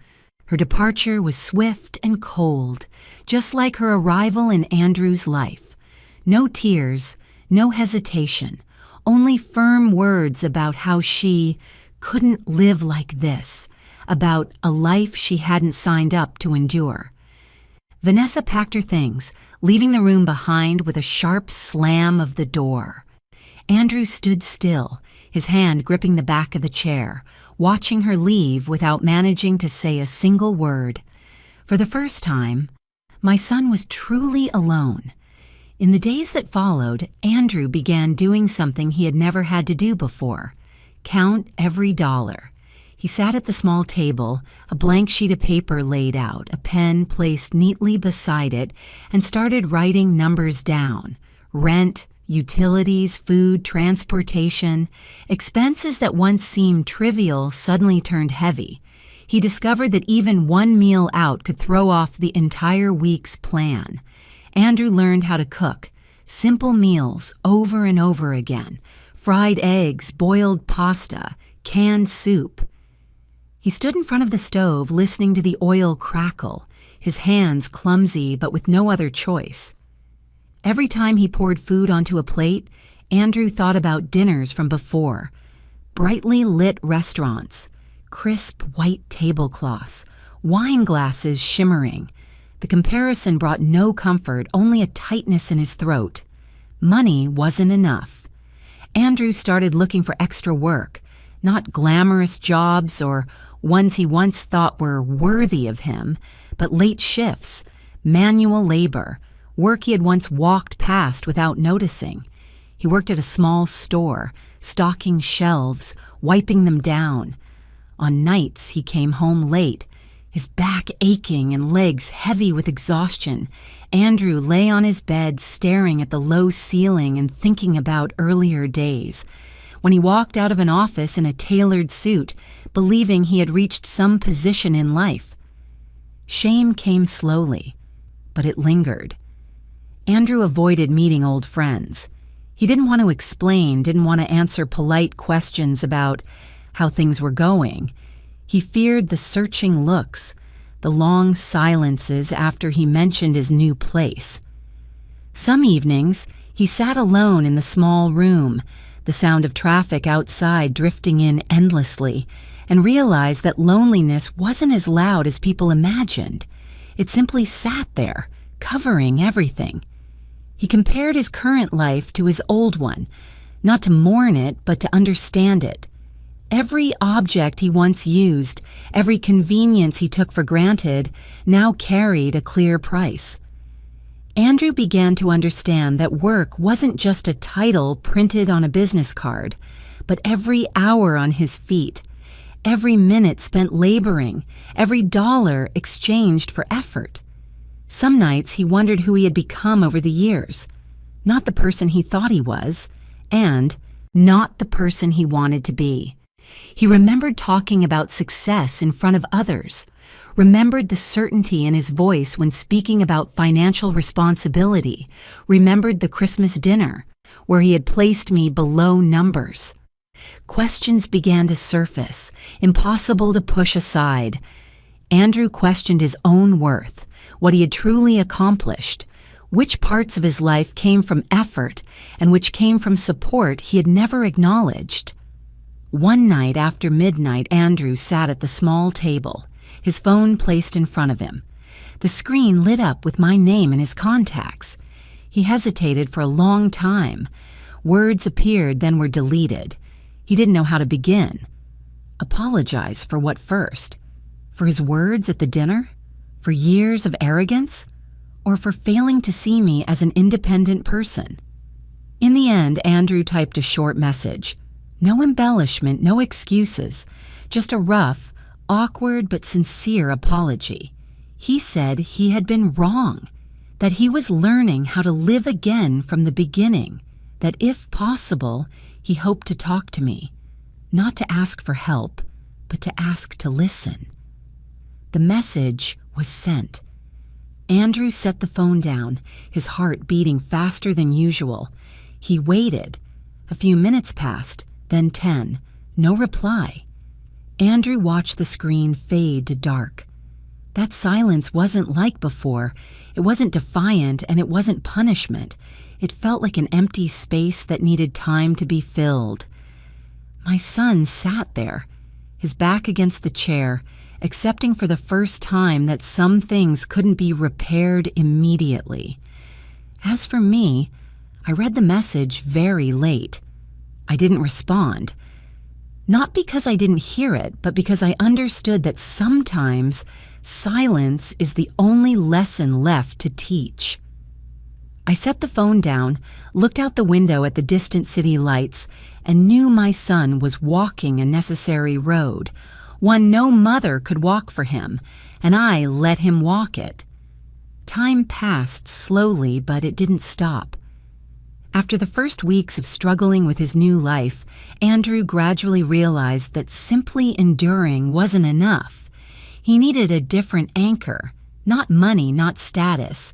Her departure was swift and cold, just like her arrival in Andrew's life. No tears, no hesitation, only firm words about how she couldn't live like this, about a life she hadn't signed up to endure. Vanessa packed her things, leaving the room behind with a sharp slam of the door. Andrew stood still, his hand gripping the back of the chair, watching her leave without managing to say a single word. For the first time, my son was truly alone. In the days that followed, Andrew began doing something he had never had to do before: count every dollar. He sat at the small table, a blank sheet of paper laid out, a pen placed neatly beside it, and started writing numbers down. Rent, utilities, food, transportation. Expenses that once seemed trivial suddenly turned heavy. He discovered that even one meal out could throw off the entire week's plan. Andrew learned how to cook, simple meals over and over again. Fried eggs, boiled pasta, canned soup. He stood in front of the stove listening to the oil crackle, his hands clumsy but with no other choice. Every time he poured food onto a plate, Andrew thought about dinners from before. Brightly lit restaurants, crisp white tablecloths, wine glasses shimmering. The comparison brought no comfort, only a tightness in his throat. Money wasn't enough. Andrew started looking for extra work, not glamorous jobs or ones he once thought were worthy of him, but late shifts, manual labor, work he had once walked past without noticing. He worked at a small store, stocking shelves, wiping them down. On nights, he came home late, his back aching and legs heavy with exhaustion. Andrew lay on his bed staring at the low ceiling and thinking about earlier days, when he walked out of an office in a tailored suit, believing he had reached some position in life. Shame came slowly, but it lingered. Andrew avoided meeting old friends. He didn't want to explain, didn't want to answer polite questions about how things were going. He feared the searching looks, the long silences after he mentioned his new place. Some evenings, he sat alone in the small room, the sound of traffic outside drifting in endlessly, and realized that loneliness wasn't as loud as people imagined. It simply sat there, covering everything. He compared his current life to his old one, not to mourn it, but to understand it. Every object he once used, every convenience he took for granted, now carried a clear price. Andrew began to understand that work wasn't just a title printed on a business card, but every hour on his feet, every minute spent laboring, every dollar exchanged for effort. Some nights he wondered who he had become over the years, not the person he thought he was, and not the person he wanted to be. He remembered talking about success in front of others, remembered the certainty in his voice when speaking about financial responsibility, remembered the Christmas dinner, where he had placed me below numbers. Questions began to surface, impossible to push aside. Andrew questioned his own worth, what he had truly accomplished, which parts of his life came from effort and which came from support he had never acknowledged. One night after midnight, Andrew sat at the small table, his phone placed in front of him. The screen lit up with my name and his contacts. He hesitated for a long time. Words appeared, then were deleted. He didn't know how to begin. Apologize for what first? For his words at the dinner? For years of arrogance? Or for failing to see me as an independent person? In the end, Andrew typed a short message. No embellishment, no excuses, just a rough, awkward but sincere apology. He said he had been wrong, that he was learning how to live again from the beginning, that if possible, he hoped to talk to me, not to ask for help, but to ask to listen. The message was sent. Andrew set the phone down, his heart beating faster than usual. He waited. A few minutes passed, then 10. No reply. Andrew watched the screen fade to dark. That silence wasn't like before. It wasn't defiant and it wasn't punishment. It felt like an empty space that needed time to be filled. My son sat there, his back against the chair, accepting for the first time that some things couldn't be repaired immediately. As for me, I read the message very late. I didn't respond. Not because I didn't hear it, but because I understood that sometimes silence is the only lesson left to teach. I set the phone down, looked out the window at the distant city lights, and knew my son was walking a necessary road, one no mother could walk for him, and I let him walk it. Time passed slowly, but it didn't stop. After the first weeks of struggling with his new life, Andrew gradually realized that simply enduring wasn't enough. He needed a different anchor, not money, not status,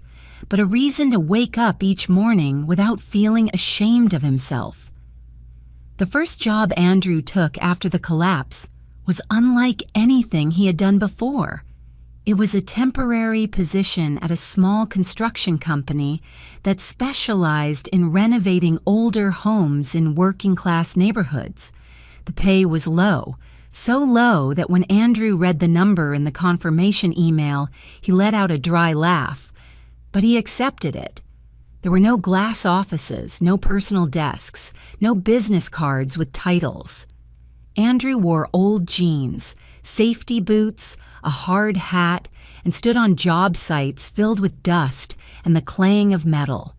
but a reason to wake up each morning without feeling ashamed of himself. The first job Andrew took after the collapse was unlike anything he had done before. It was a temporary position at a small construction company that specialized in renovating older homes in working-class neighborhoods. The pay was low, so low that when Andrew read the number in the confirmation email, he let out a dry laugh. But he accepted it. There were no glass offices, no personal desks, no business cards with titles. Andrew wore old jeans, safety boots, a hard hat, and stood on job sites filled with dust and the clang of metal.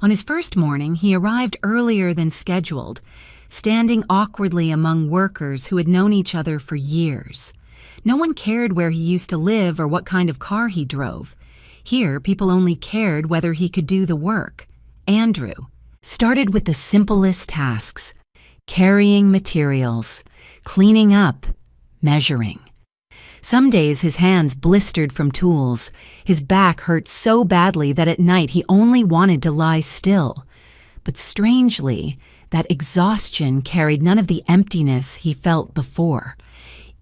On his first morning, he arrived earlier than scheduled, standing awkwardly among workers who had known each other for years. No one cared where he used to live or what kind of car he drove. Here, people only cared whether he could do the work. Andrew started with the simplest tasks: carrying materials, cleaning up, measuring. Some days his hands blistered from tools. His back hurt so badly that at night he only wanted to lie still. But strangely, that exhaustion carried none of the emptiness he felt before.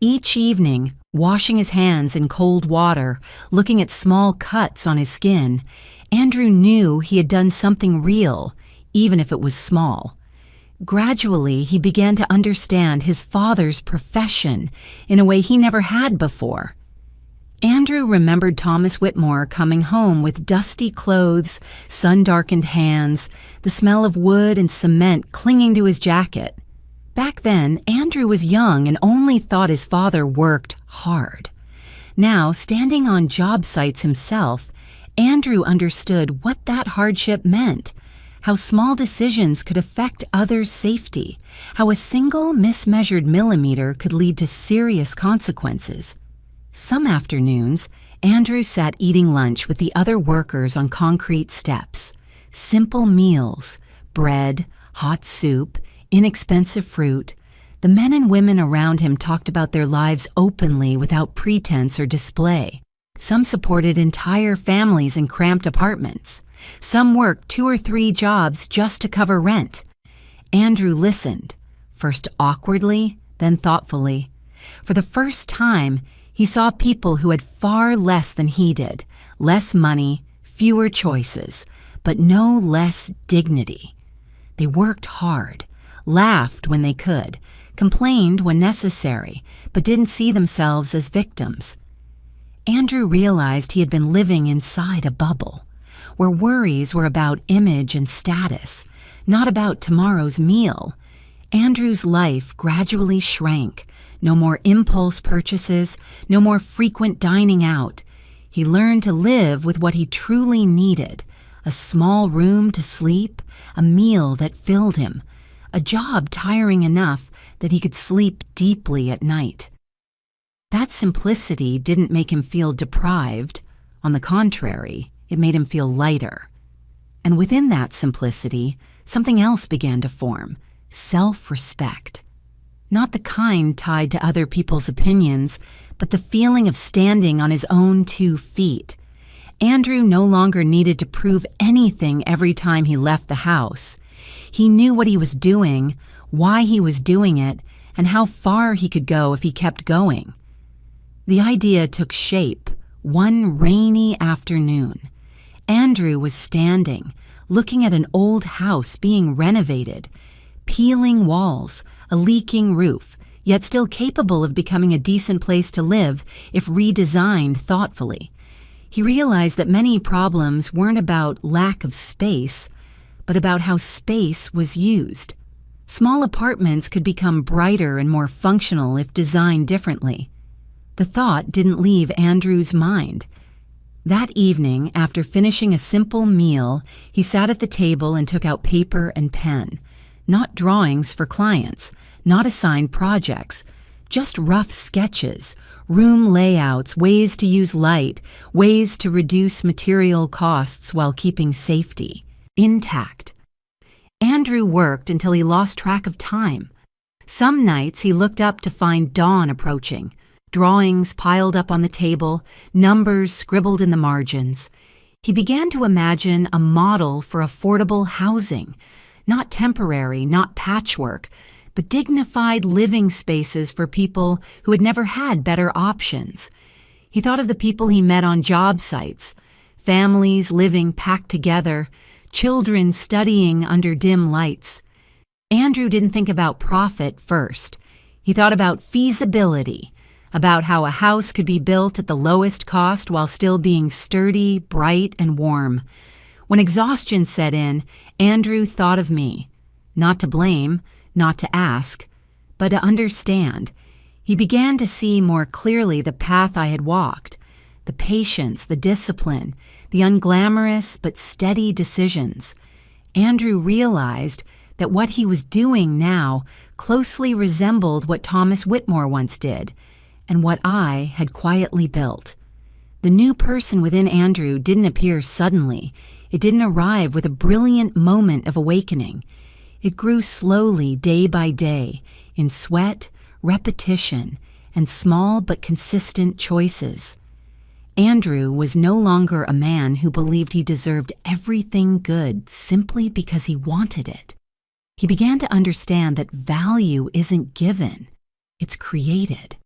Each evening, washing his hands in cold water, looking at small cuts on his skin, Andrew knew he had done something real, even if it was small. Gradually, he began to understand his father's profession in a way he never had before. Andrew remembered Thomas Whitmore coming home with dusty clothes, sun-darkened hands, the smell of wood and cement clinging to his jacket. Back then, Andrew was young and only thought his father worked hard. Now, standing on job sites himself, Andrew understood what that hardship meant, how small decisions could affect others' safety, how a single mismeasured millimeter could lead to serious consequences. Some afternoons, Andrew sat eating lunch with the other workers on concrete steps. Simple meals, bread, hot soup, inexpensive fruit. The men and women around him talked about their lives openly without pretense or display. Some supported entire families in cramped apartments. Some worked 2 or 3 jobs just to cover rent. Andrew listened, first awkwardly, then thoughtfully. For the first time, he saw people who had far less than he did, less money, fewer choices, but no less dignity. They worked hard, laughed when they could, complained when necessary, but didn't see themselves as victims. Andrew realized he had been living inside a bubble, where worries were about image and status, not about tomorrow's meal. Andrew's life gradually shrank. No more impulse purchases, no more frequent dining out. He learned to live with what he truly needed: a small room to sleep, a meal that filled him, a job tiring enough that he could sleep deeply at night. That simplicity didn't make him feel deprived. On the contrary, it made him feel lighter. And within that simplicity, something else began to form: self-respect. Not the kind tied to other people's opinions, but the feeling of standing on his own 2 feet. Andrew no longer needed to prove anything every time he left the house. He knew what he was doing, why he was doing it, and how far he could go if he kept going. The idea took shape one rainy afternoon. Andrew was standing, looking at an old house being renovated, peeling walls, a leaking roof, yet still capable of becoming a decent place to live if redesigned thoughtfully. He realized that many problems weren't about lack of space, but about how space was used. Small apartments could become brighter and more functional if designed differently. The thought didn't leave Andrew's mind. That evening, after finishing a simple meal, he sat at the table and took out paper and pen. Not drawings for clients, not assigned projects, just rough sketches, room layouts, ways to use light, ways to reduce material costs while keeping safety intact. Andrew worked until he lost track of time. Some nights he looked up to find dawn approaching, drawings piled up on the table, numbers scribbled in the margins. He began to imagine a model for affordable housing, not temporary, not patchwork, but dignified living spaces for people who had never had better options. He thought of the people he met on job sites, families living packed together, children studying under dim lights. Andrew didn't think about profit first. He thought about feasibility, about how a house could be built at the lowest cost while still being sturdy, bright, and warm. When exhaustion set in, Andrew thought of me. Not to blame, not to ask, but to understand. He began to see more clearly the path I had walked, the patience, the discipline, the unglamorous but steady decisions. Andrew realized that what he was doing now closely resembled what Thomas Whitmore once did, and what I had quietly built. The new person within Andrew didn't appear suddenly. It didn't arrive with a brilliant moment of awakening. It grew slowly, day by day, in sweat, repetition, and small but consistent choices. Andrew was no longer a man who believed he deserved everything good simply because he wanted it. He began to understand that value isn't given, it's created.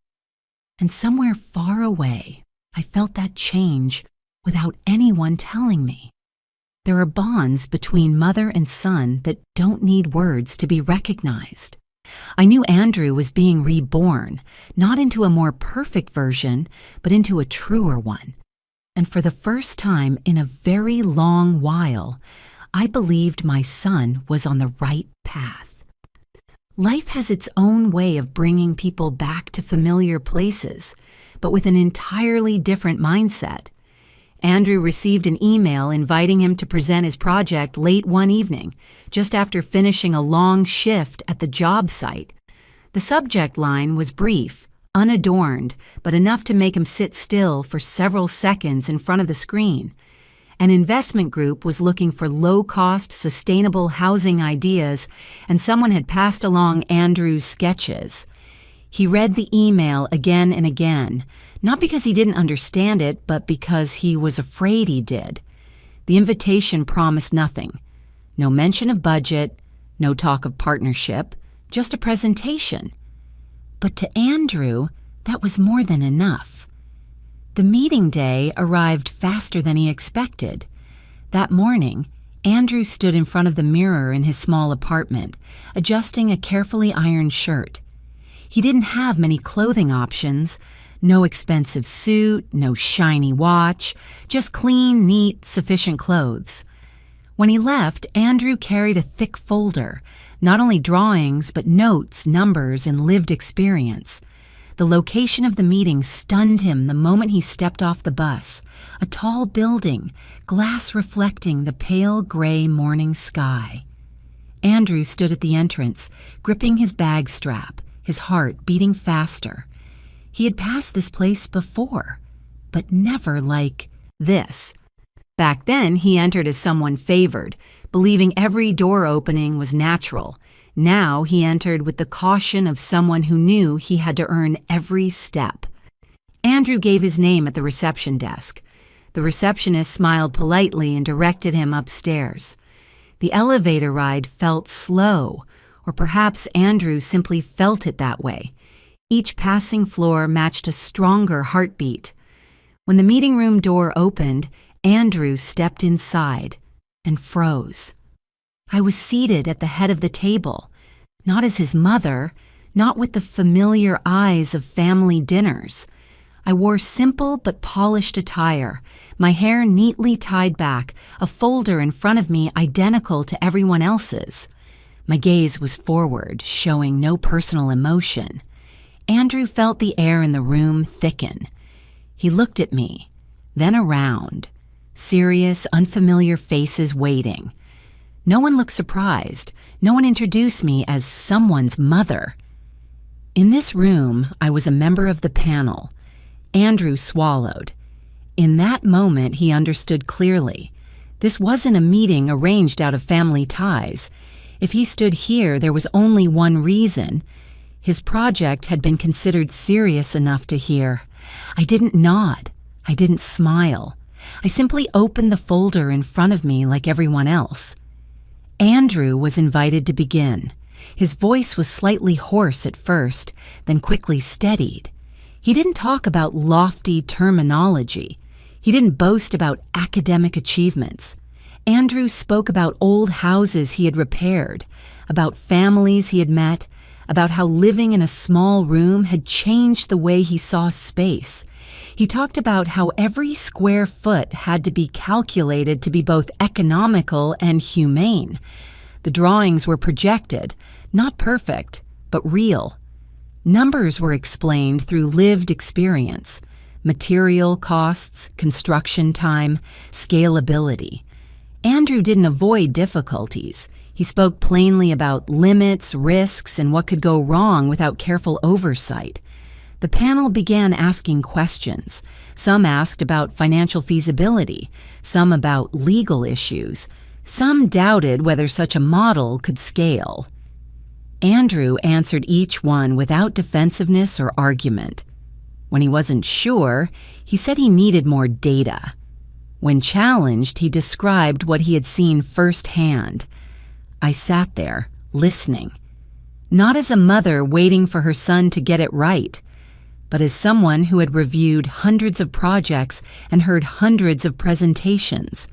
And somewhere far away, I felt that change without anyone telling me. There are bonds between mother and son that don't need words to be recognized. I knew Andrew was being reborn, not into a more perfect version, but into a truer one. And for the first time in a very long while, I believed my son was on the right path. Life has its own way of bringing people back to familiar places, but with an entirely different mindset. Andrew received an email inviting him to present his project late one evening, just after finishing a long shift at the job site. The subject line was brief, unadorned, but enough to make him sit still for several seconds in front of the screen. An investment group was looking for low-cost, sustainable housing ideas, and someone had passed along Andrew's sketches. He read the email again and again, not because he didn't understand it, but because he was afraid he did. The invitation promised nothing. No mention of budget, no talk of partnership, just a presentation. But to Andrew, that was more than enough. The meeting day arrived faster than he expected. That morning, Andrew stood in front of the mirror in his small apartment, adjusting a carefully ironed shirt. He didn't have many clothing options, no expensive suit, no shiny watch, just clean, neat, sufficient clothes. When he left, Andrew carried a thick folder, not only drawings, but notes, numbers, and lived experience. The location of the meeting stunned him the moment he stepped off the bus. A tall building, glass reflecting the pale gray morning sky. Andrew stood at the entrance, gripping his bag strap, his heart beating faster. He had passed this place before, but never like this. Back then, he entered as someone favored, believing every door opening was natural. Now he entered with the caution of someone who knew he had to earn every step. Andrew gave his name at the reception desk. The receptionist smiled politely and directed him upstairs. The elevator ride felt slow, or perhaps Andrew simply felt it that way. Each passing floor matched a stronger heartbeat. When the meeting room door opened, Andrew stepped inside and froze. I was seated at the head of the table, not as his mother, not with the familiar eyes of family dinners. I wore simple but polished attire, my hair neatly tied back, a folder in front of me identical to everyone else's. My gaze was forward, showing no personal emotion. Andrew felt the air in the room thicken. He looked at me, then around. Serious, unfamiliar faces waiting. No one looked surprised. No one introduced me as someone's mother. In this room, I was a member of the panel. Andrew swallowed. In that moment, he understood clearly. This wasn't a meeting arranged out of family ties. If he stood here, there was only one reason. His project had been considered serious enough to hear. I didn't nod. I didn't smile. I simply opened the folder in front of me like everyone else. Andrew was invited to begin. His voice was slightly hoarse at first, then quickly steadied. He didn't talk about lofty terminology. He didn't boast about academic achievements. Andrew spoke about old houses he had repaired, about families he had met, about how living in a small room had changed the way he saw space. He talked about how every square foot had to be calculated to be both economical and humane. The drawings were projected, not perfect, but real. Numbers were explained through lived experience, material costs, construction time, scalability. Andrew didn't avoid difficulties. He spoke plainly about limits, risks, and what could go wrong without careful oversight. The panel began asking questions. Some asked about financial feasibility, some about legal issues. Some doubted whether such a model could scale. Andrew answered each one without defensiveness or argument. When he wasn't sure, he said he needed more data. When challenged, he described what he had seen firsthand. I sat there, listening. Not as a mother waiting for her son to get it right, but as someone who had reviewed hundreds of projects and heard hundreds of presentations.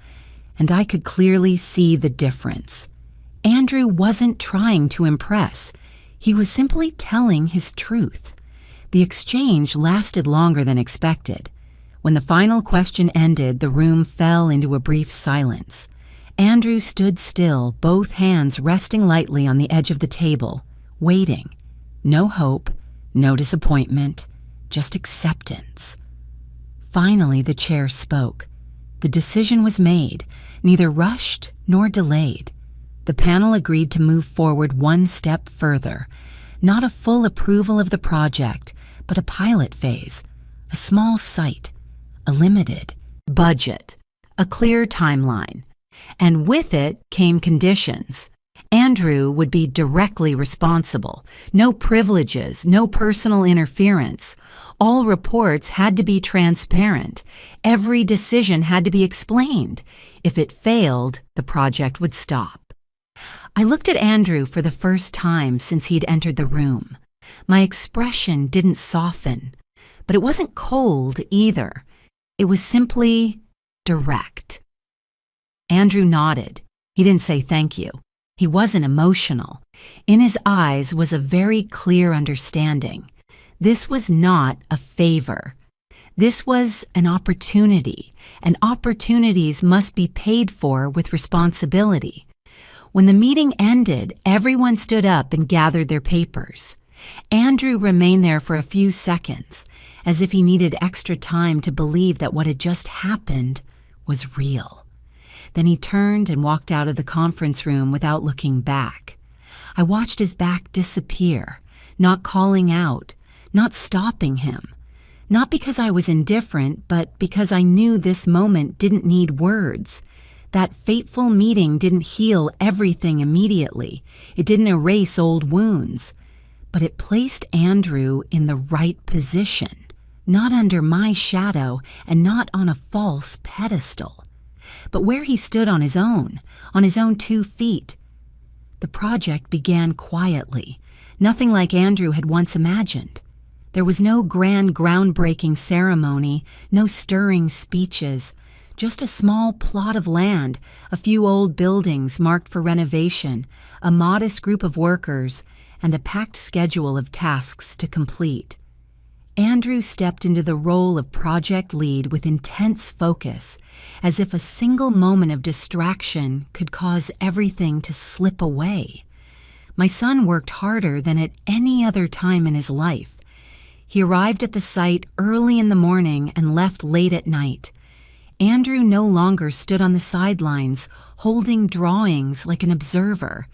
And I could clearly see the difference. Andrew wasn't trying to impress. He was simply telling his truth. The exchange lasted longer than expected. When the final question ended, the room fell into a brief silence. Andrew stood still, both hands resting lightly on the edge of the table, waiting. No hope, no disappointment, just acceptance. Finally, the chair spoke. The decision was made, neither rushed nor delayed. The panel agreed to move forward one step further. Not a full approval of the project, but a pilot phase, a small site, a limited budget, a clear timeline, and with it came conditions. Andrew would be directly responsible. No privileges, no personal interference. All reports had to be transparent. Every decision had to be explained. If it failed, the project would stop. I looked at Andrew for the first time since he'd entered the room. My expression didn't soften, but it wasn't cold either. It was simply direct. Andrew nodded. He didn't say thank you. He wasn't emotional. In his eyes was a very clear understanding. This was not a favor. This was an opportunity, and opportunities must be paid for with responsibility. When the meeting ended, everyone stood up and gathered their papers. Andrew remained there for a few seconds, as if he needed extra time to believe that what had just happened was real. Then he turned and walked out of the conference room without looking back. I watched his back disappear, not calling out, not stopping him. Not because I was indifferent, but because I knew this moment didn't need words. That fateful meeting didn't heal everything immediately. It didn't erase old wounds. But it placed Andrew in the right position, not under my shadow and not on a false pedestal, but where he stood on his own 2 feet. The project began quietly, nothing like Andrew had once imagined. There was no grand groundbreaking ceremony, no stirring speeches, just a small plot of land, a few old buildings marked for renovation, a modest group of workers, and a packed schedule of tasks to complete. Andrew stepped into the role of project lead with intense focus, as if a single moment of distraction could cause everything to slip away. My son worked harder than at any other time in his life. He arrived at the site early in the morning and left late at night. Andrew no longer stood on the sidelines, holding drawings like an observer.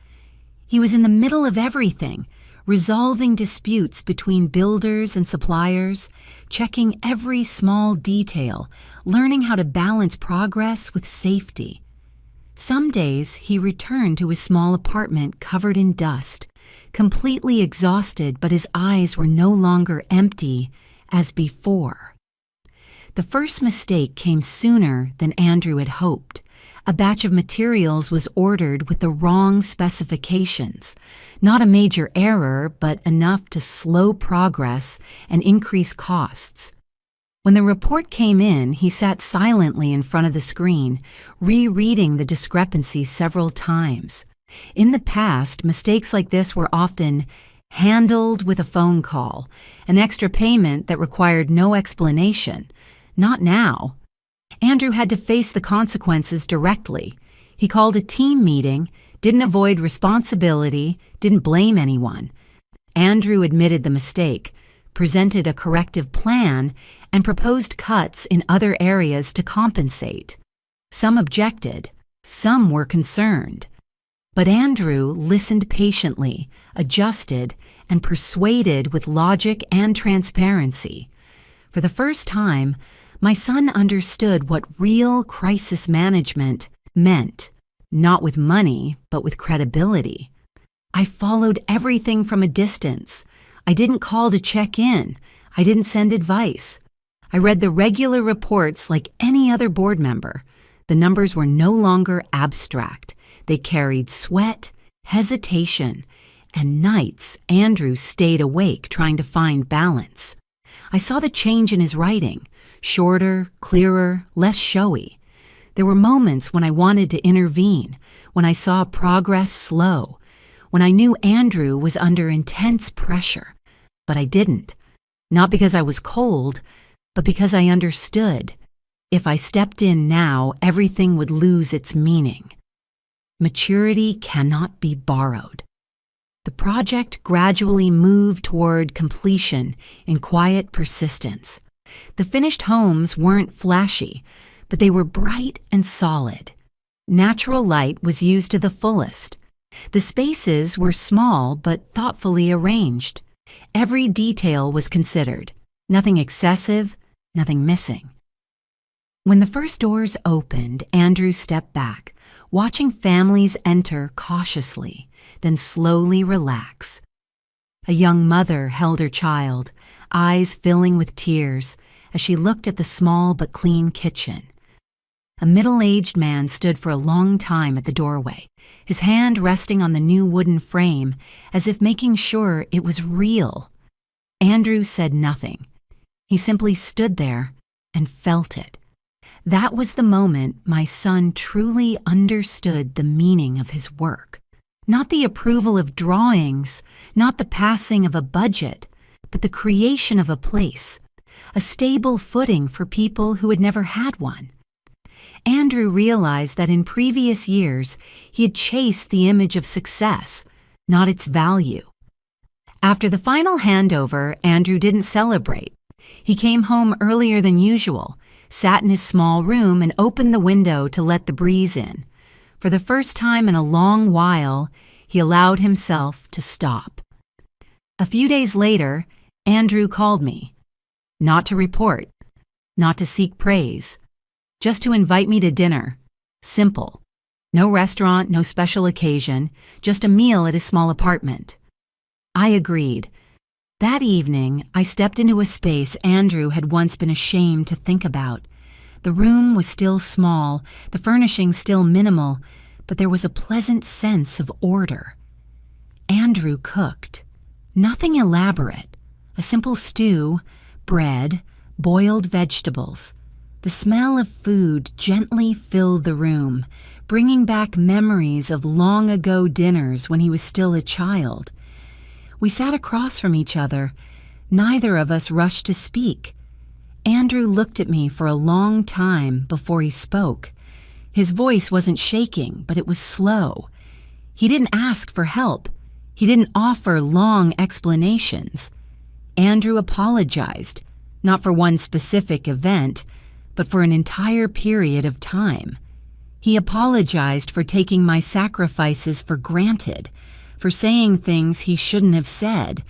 He was in the middle of everything, resolving disputes between builders and suppliers, checking every small detail, learning how to balance progress with safety. Some days he returned to his small apartment covered in dust, completely exhausted, but his eyes were no longer empty as before. The first mistake came sooner than Andrew had hoped. A batch of materials was ordered with the wrong specifications. Not a major error, but enough to slow progress and increase costs. When the report came in, he sat silently in front of the screen, rereading the discrepancies several times. In the past, mistakes like this were often handled with a phone call, an extra payment that required no explanation. Not now. Andrew had to face the consequences directly. He called a team meeting, didn't avoid responsibility, didn't blame anyone. Andrew admitted the mistake, presented a corrective plan, and proposed cuts in other areas to compensate. Some objected, some were concerned. But Andrew listened patiently, adjusted, and persuaded with logic and transparency. For the first time, my son understood what real crisis management meant, not with money, but with credibility. I followed everything from a distance. I didn't call to check in. I didn't send advice. I read the regular reports like any other board member. The numbers were no longer abstract. They carried sweat, hesitation, and nights Andrew stayed awake trying to find balance. I saw the change in his writing. Shorter, clearer, less showy. There were moments when I wanted to intervene, when I saw progress slow, when I knew Andrew was under intense pressure. But I didn't. Not because I was cold, but because I understood. If I stepped in now, everything would lose its meaning. Maturity cannot be borrowed. The project gradually moved toward completion in quiet persistence. The finished homes weren't flashy, but they were bright and solid. Natural light was used to the fullest. The spaces were small but thoughtfully arranged. Every detail was considered. Nothing excessive, nothing missing. When the first doors opened, Andrew stepped back, watching families enter cautiously, then slowly relax. A young mother held her child, eyes filling with tears, as she looked at the small but clean kitchen. A middle-aged man stood for a long time at the doorway, his hand resting on the new wooden frame, as if making sure it was real. Andrew said nothing. He simply stood there and felt it. That was the moment my son truly understood the meaning of his work. Not the approval of drawings, not the passing of a budget, but the creation of a place, a stable footing for people who had never had one. Andrew realized that in previous years he had chased the image of success, not its value. After the final handover, Andrew didn't celebrate. He came home earlier than usual, sat in his small room and opened the window to let the breeze in. For the first time in a long while, he allowed himself to stop. A few days later, Andrew called me. Not to report, not to seek praise, just to invite me to dinner. Simple. No restaurant, no special occasion, just a meal at his small apartment. I agreed. That evening, I stepped into a space Andrew had once been ashamed to think about. The room was still small, the furnishings still minimal, but there was a pleasant sense of order. Andrew cooked. Nothing elaborate. A simple stew, bread, boiled vegetables. The smell of food gently filled the room, bringing back memories of long-ago dinners when he was still a child. We sat across from each other. Neither of us rushed to speak. Andrew looked at me for a long time before he spoke. His voice wasn't shaking, but it was slow. He didn't ask for help. He didn't offer long explanations. Andrew apologized, not for one specific event, but for an entire period of time. He apologized for taking my sacrifices for granted, for saying things he shouldn't have said,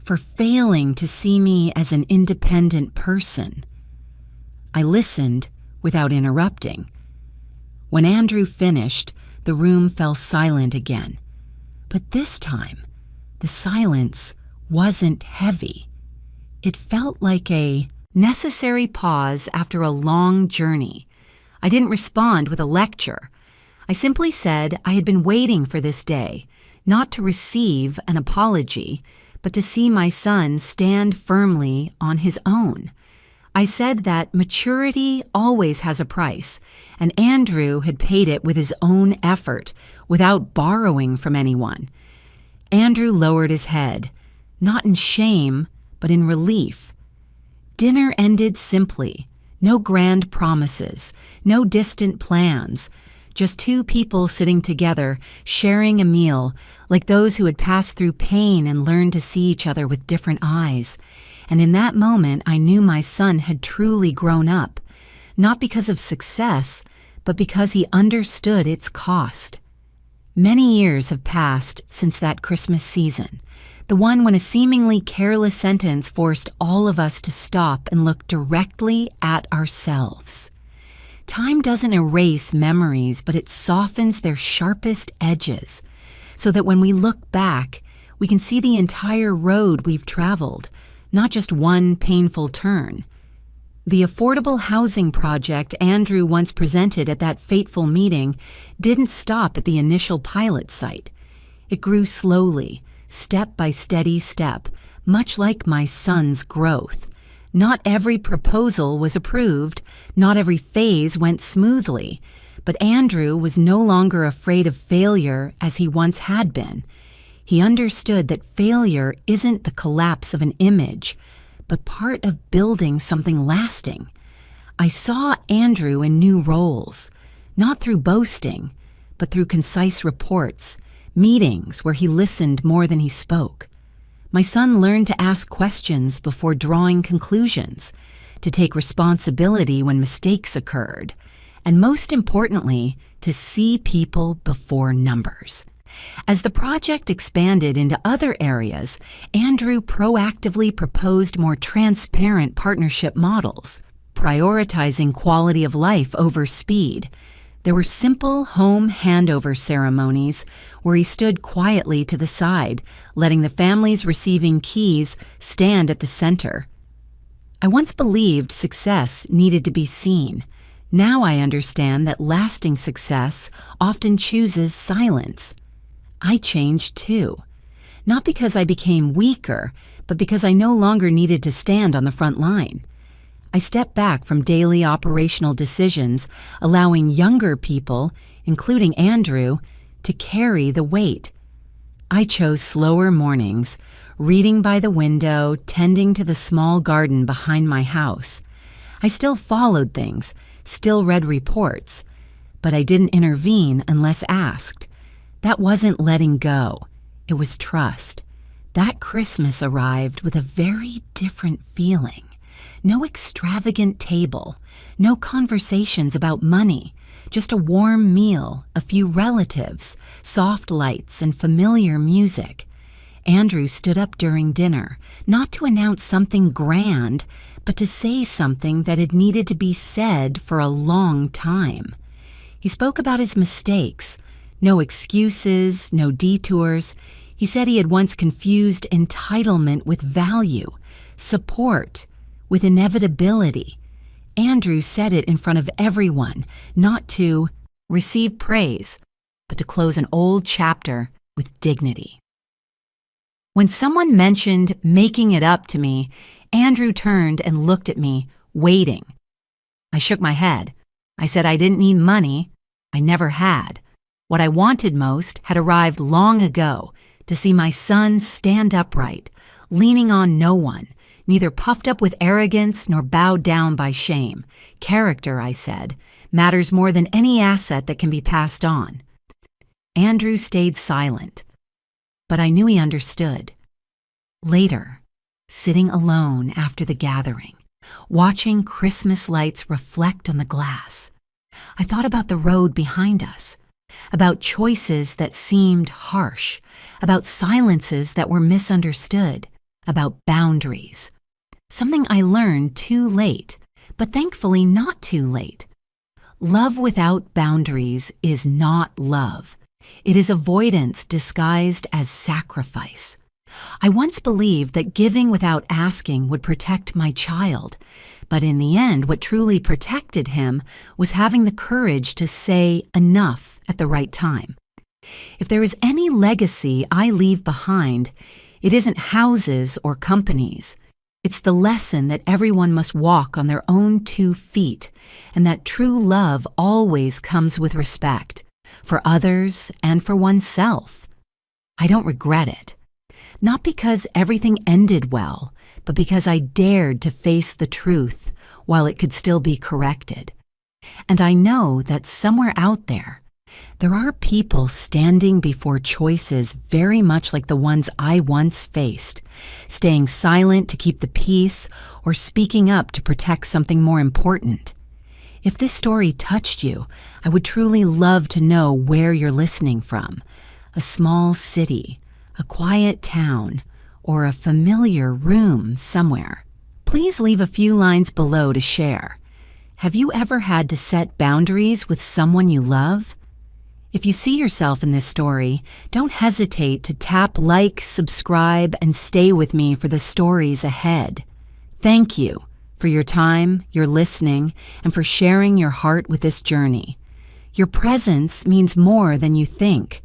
for failing to see me as an independent person. I listened without interrupting. When Andrew finished, the room fell silent again. But this time, the silence wasn't heavy. It felt like a necessary pause after a long journey. I didn't respond with a lecture. I simply said I had been waiting for this day, not to receive an apology, but to see my son stand firmly on his own. I said that maturity always has a price, and Andrew had paid it with his own effort, without borrowing from anyone. Andrew lowered his head, not in shame, but in relief. Dinner ended simply. No grand promises, no distant plans, just two people sitting together, sharing a meal, like those who had passed through pain and learned to see each other with different eyes. And in that moment, I knew my son had truly grown up, not because of success, but because he understood its cost. Many years have passed since that Christmas season, the one when a seemingly careless sentence forced all of us to stop and look directly at ourselves. Time doesn't erase memories, but it softens their sharpest edges, so that when we look back, we can see the entire road we've traveled, not just one painful turn. The affordable housing project Andrew once presented at that fateful meeting didn't stop at the initial pilot site. It grew slowly, step by steady step, much like my son's growth. Not every proposal was approved, not every phase went smoothly, but Andrew was no longer afraid of failure as he once had been. He understood that failure isn't the collapse of an image, but part of building something lasting. I saw Andrew in new roles, not through boasting, but through concise reports, meetings where he listened more than he spoke. My son learned to ask questions before drawing conclusions, to take responsibility when mistakes occurred, and most importantly, to see people before numbers. As the project expanded into other areas, Andrew proactively proposed more transparent partnership models. prioritizing quality of life over speed. There were simple home handover ceremonies where he stood quietly to the side, letting the families receiving keys stand at the center. I once believed success needed to be seen. Now I understand that lasting success often chooses silence. I changed too. Not because I became weaker, but because I no longer needed to stand on the front line. I stepped back from daily operational decisions, allowing younger people, including Andrew, to carry the weight. I chose slower mornings, reading by the window, tending to the small garden behind my house. I still followed things, still read reports, but I didn't intervene unless asked. That wasn't letting go. It was trust. That Christmas arrived with a very different feeling. No extravagant table, no conversations about money, just a warm meal, a few relatives, soft lights, and familiar music. Andrew stood up during dinner, not to announce something grand, but to say something that had needed to be said for a long time. He spoke about his mistakes. No excuses, no detours. He said he had once confused entitlement with value, support with inevitability. Andrew said it in front of everyone, not to receive praise, but to close an old chapter with dignity. When someone mentioned making it up to me, Andrew turned and looked at me, waiting. I shook my head. I said I didn't need money. I never had. What I wanted most had arrived long ago, to see my son stand upright, leaning on no one, neither puffed up with arrogance nor bowed down by shame. Character, I said, matters more than any asset that can be passed on. Andrew stayed silent, but I knew he understood. Later, sitting alone after the gathering, watching Christmas lights reflect on the glass, I thought about the road behind us, about choices that seemed harsh, about silences that were misunderstood, about boundaries. Something I learned too late, but thankfully not too late. Love without boundaries is not love. It is avoidance disguised as sacrifice. I once believed that giving without asking would protect my child, but in the end, what truly protected him was having the courage to say enough at the right time. If there is any legacy I leave behind, it isn't houses or companies. It's the lesson that everyone must walk on their own 2 feet, and that true love always comes with respect, for others and for oneself. I don't regret it. Not because everything ended well, but because I dared to face the truth while it could still be corrected. And I know that somewhere out there are people standing before choices very much like the ones I once faced, staying silent to keep the peace or speaking up to protect something more important. If this story touched you, I would truly love to know where you're listening from. A small city, a quiet town, or a familiar room somewhere. Please leave a few lines below to share. Have you ever had to set boundaries with someone you love? If you see yourself in this story, don't hesitate to tap like, subscribe, and stay with me for the stories ahead. Thank you for your time, your listening, and for sharing your heart with this journey. Your presence means more than you think.